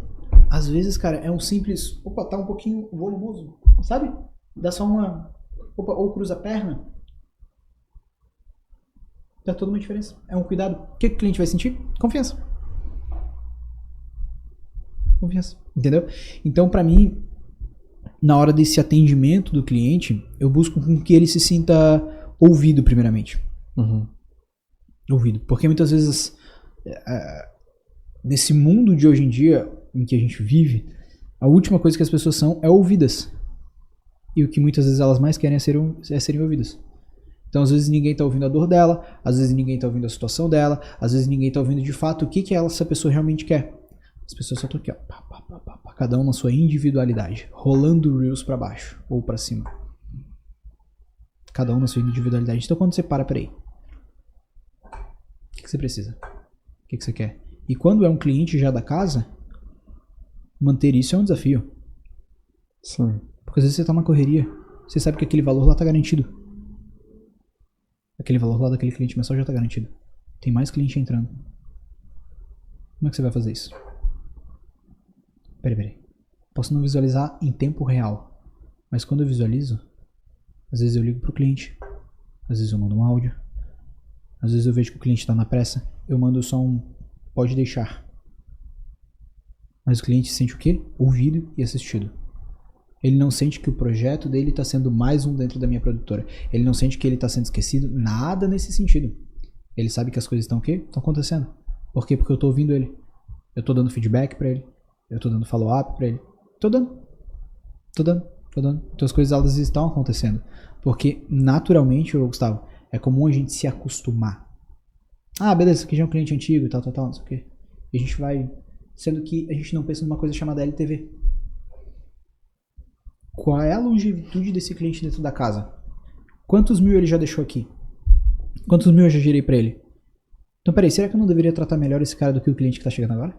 [SPEAKER 2] Às vezes, cara, é um simples... Opa, tá um pouquinho volumoso. Sabe? Dá só uma... Opa, ou cruza a perna. Dá toda uma diferença. É um cuidado. O que o cliente vai sentir? Confiança. Confiança. Entendeu? Então, pra mim, na hora desse atendimento do cliente, eu busco com que ele se sinta ouvido primeiramente. Ouvido. Porque muitas vezes, nesse mundo de hoje em dia, em que a gente vive, a última coisa que as pessoas são é ouvidas. E o que muitas vezes elas mais querem é serem ouvidas. Então, às vezes, ninguém está ouvindo a dor dela, às vezes ninguém está ouvindo a situação dela, às vezes ninguém está ouvindo de fato o que essa pessoa realmente quer. As pessoas só estão aqui, ó, cada um na sua individualidade, rolando reels para baixo ou para cima. Cada um na sua individualidade. Então, quando você peraí, o que você precisa? O que você quer? E quando é um cliente já da casa, manter isso é um desafio.
[SPEAKER 1] Sim.
[SPEAKER 2] Porque às vezes você tá na correria, você sabe que aquele valor lá tá garantido. Aquele valor lá daquele cliente mensal já tá garantido. tem mais cliente entrando. Como é que você vai fazer isso? Peraí. Posso não visualizar em tempo real, mas quando eu visualizo, às vezes eu ligo pro cliente, às vezes eu mando um áudio, às vezes eu vejo que o cliente está na pressa, eu mando só um pode deixar. Mas o cliente sente o quê? Ouvido e assistido. Ele não sente que o projeto dele está sendo mais um dentro da minha produtora. Ele não sente que ele está sendo esquecido. Nada nesse sentido. Ele sabe que as coisas estão o quê? Estão acontecendo. Por quê? Porque eu estou ouvindo ele. Eu estou dando feedback para ele. Eu estou dando follow-up para ele. Estou dando. Então as coisas elas estão acontecendo. Porque naturalmente, Gustavo, é comum a gente se acostumar. Ah, beleza, isso aqui já é um cliente antigo e tal, não sei o quê. E a gente vai... Sendo que a gente não pensa numa coisa chamada LTV. Qual é a longevidade desse cliente dentro da casa? Quantos mil ele já deixou aqui? Quantos mil eu já girei pra ele? Então, peraí, será que eu não deveria tratar melhor esse cara do que o cliente que tá chegando agora?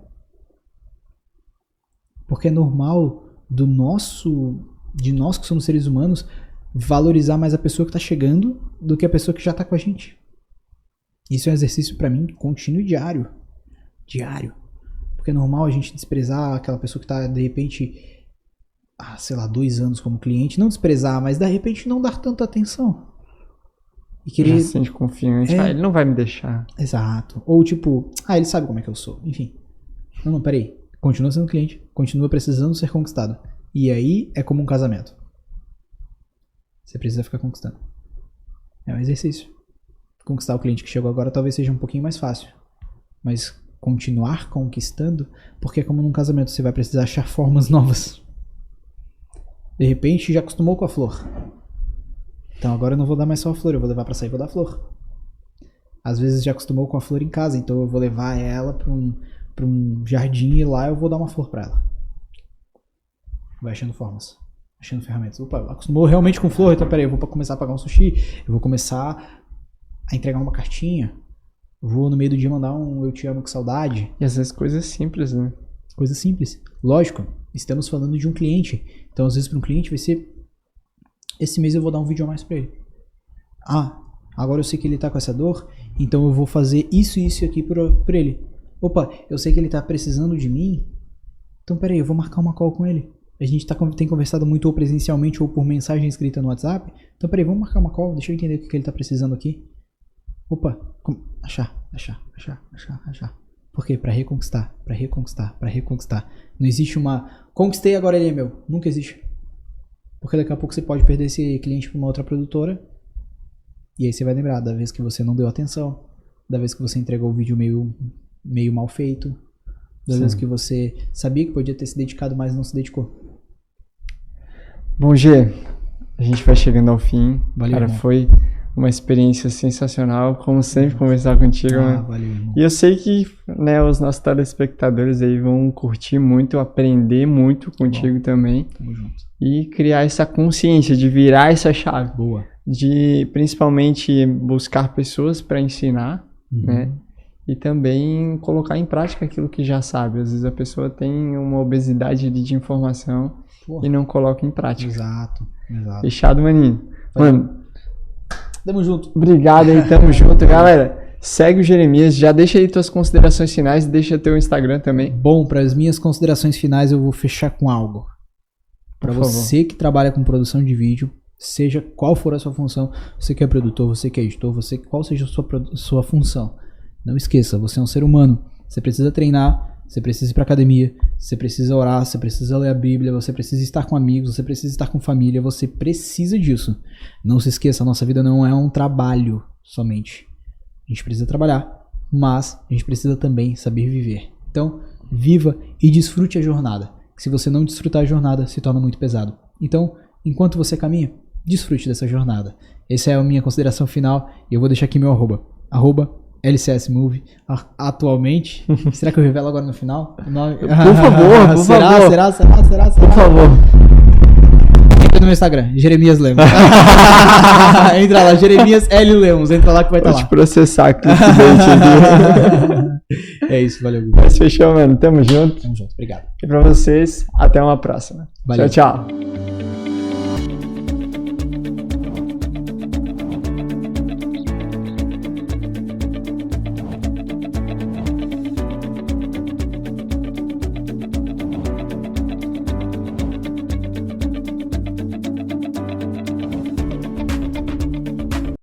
[SPEAKER 2] Porque é normal de nós que somos seres humanos, valorizar mais a pessoa que tá chegando do que a pessoa que já tá com a gente. Isso é um exercício pra mim contínuo e diário. Porque é normal a gente desprezar aquela pessoa que tá, de repente, 2 anos como cliente. Não desprezar, mas de repente não dar tanta atenção. E querer...
[SPEAKER 1] Já se sente confiante. Ele não vai me deixar.
[SPEAKER 2] Exato. Ou tipo, ele sabe como é que eu sou. Enfim. Não, peraí. Continua sendo cliente. Continua precisando ser conquistado. E aí é como um casamento. Você precisa ficar conquistando. É um exercício. Conquistar o cliente que chegou agora talvez seja um pouquinho mais fácil. Mas continuar conquistando, porque é como num casamento, você vai precisar achar formas novas. De repente já acostumou com a flor. Então agora eu não vou dar mais só a flor, eu vou levar pra sair e vou dar flor. Às vezes já acostumou com a flor em casa, então eu vou levar ela pra um jardim e lá eu vou dar uma flor pra ela. Vai achando formas, achando ferramentas. Opa, acostumou realmente com flor, então peraí, eu vou começar a pagar um sushi, eu vou começar a entregar uma cartinha, vou no meio do dia mandar um eu te amo, que saudade.
[SPEAKER 1] E às vezes coisas simples, né?
[SPEAKER 2] Coisas simples. Lógico, estamos falando de um cliente. Então às vezes para um cliente vai ser, esse mês eu vou dar um vídeo a mais para ele. Agora eu sei que ele tá com essa dor, então eu vou fazer isso e isso aqui pra ele. Opa, eu sei que ele tá precisando de mim, então peraí, eu vou marcar uma call com ele. A gente tem conversado muito ou presencialmente ou por mensagem escrita no WhatsApp. Então peraí, vamos marcar uma call, deixa eu entender o que ele tá precisando aqui. Opa, achar. Por quê? Pra reconquistar. Não existe uma... Conquistei, agora ele é meu. Nunca existe. Porque daqui a pouco você pode perder esse cliente pra uma outra produtora. E aí você vai lembrar da vez que você não deu atenção. Da vez que você entregou o vídeo meio mal feito. Da vez que você sabia que podia ter se dedicado, mas não se dedicou.
[SPEAKER 1] Bom, Gê, a gente vai chegando ao fim.
[SPEAKER 2] Valeu,
[SPEAKER 1] cara,
[SPEAKER 2] irmão.
[SPEAKER 1] foi uma experiência sensacional, como sempre, conversar contigo.
[SPEAKER 2] Valeu, irmão.
[SPEAKER 1] E eu sei que, né, os nossos telespectadores aí vão curtir muito, aprender muito contigo também.
[SPEAKER 2] Tamo junto.
[SPEAKER 1] E criar essa consciência de virar essa chave.
[SPEAKER 2] Boa.
[SPEAKER 1] De principalmente buscar pessoas para ensinar, né? E também colocar em prática aquilo que já sabe. Às vezes a pessoa tem uma obesidade de informação e não coloca em prática.
[SPEAKER 2] Exato.
[SPEAKER 1] Fechado, maninho? Mano,
[SPEAKER 2] tamo junto.
[SPEAKER 1] Obrigado aí, tamo junto. Galera, segue o Jeremias, já deixa aí tuas considerações finais e deixa teu Instagram também.
[SPEAKER 2] Bom, para as minhas considerações finais eu vou fechar com algo. Para você que trabalha com produção de vídeo, seja qual for a sua função, você que é produtor, você que é editor, qual seja a sua função. Não esqueça, você é um ser humano, você precisa treinar, você precisa ir pra academia, você precisa orar, você precisa ler a Bíblia, você precisa estar com amigos, você precisa estar com família, você precisa disso. Não se esqueça, a nossa vida não é um trabalho somente. A gente precisa trabalhar, mas a gente precisa também saber viver. Então, viva e desfrute a jornada. Se você não desfrutar a jornada, se torna muito pesado. Então, enquanto você caminha, desfrute dessa jornada. Essa é a minha consideração final e eu vou deixar aqui meu arroba LCS Movie. Atualmente, será que eu revelo agora no final?
[SPEAKER 1] Por favor,
[SPEAKER 2] Será?
[SPEAKER 1] Por favor.
[SPEAKER 2] Entra no meu Instagram, Jeremias Lemos. Entra lá, Jeremias L. Lemos. Entra lá que vai estar lá.
[SPEAKER 1] Pode processar aqui.
[SPEAKER 2] É isso, valeu.
[SPEAKER 1] Mas fechou, mano. Tamo junto.
[SPEAKER 2] Obrigado.
[SPEAKER 1] E pra vocês, até uma próxima.
[SPEAKER 2] Valeu.
[SPEAKER 1] Tchau.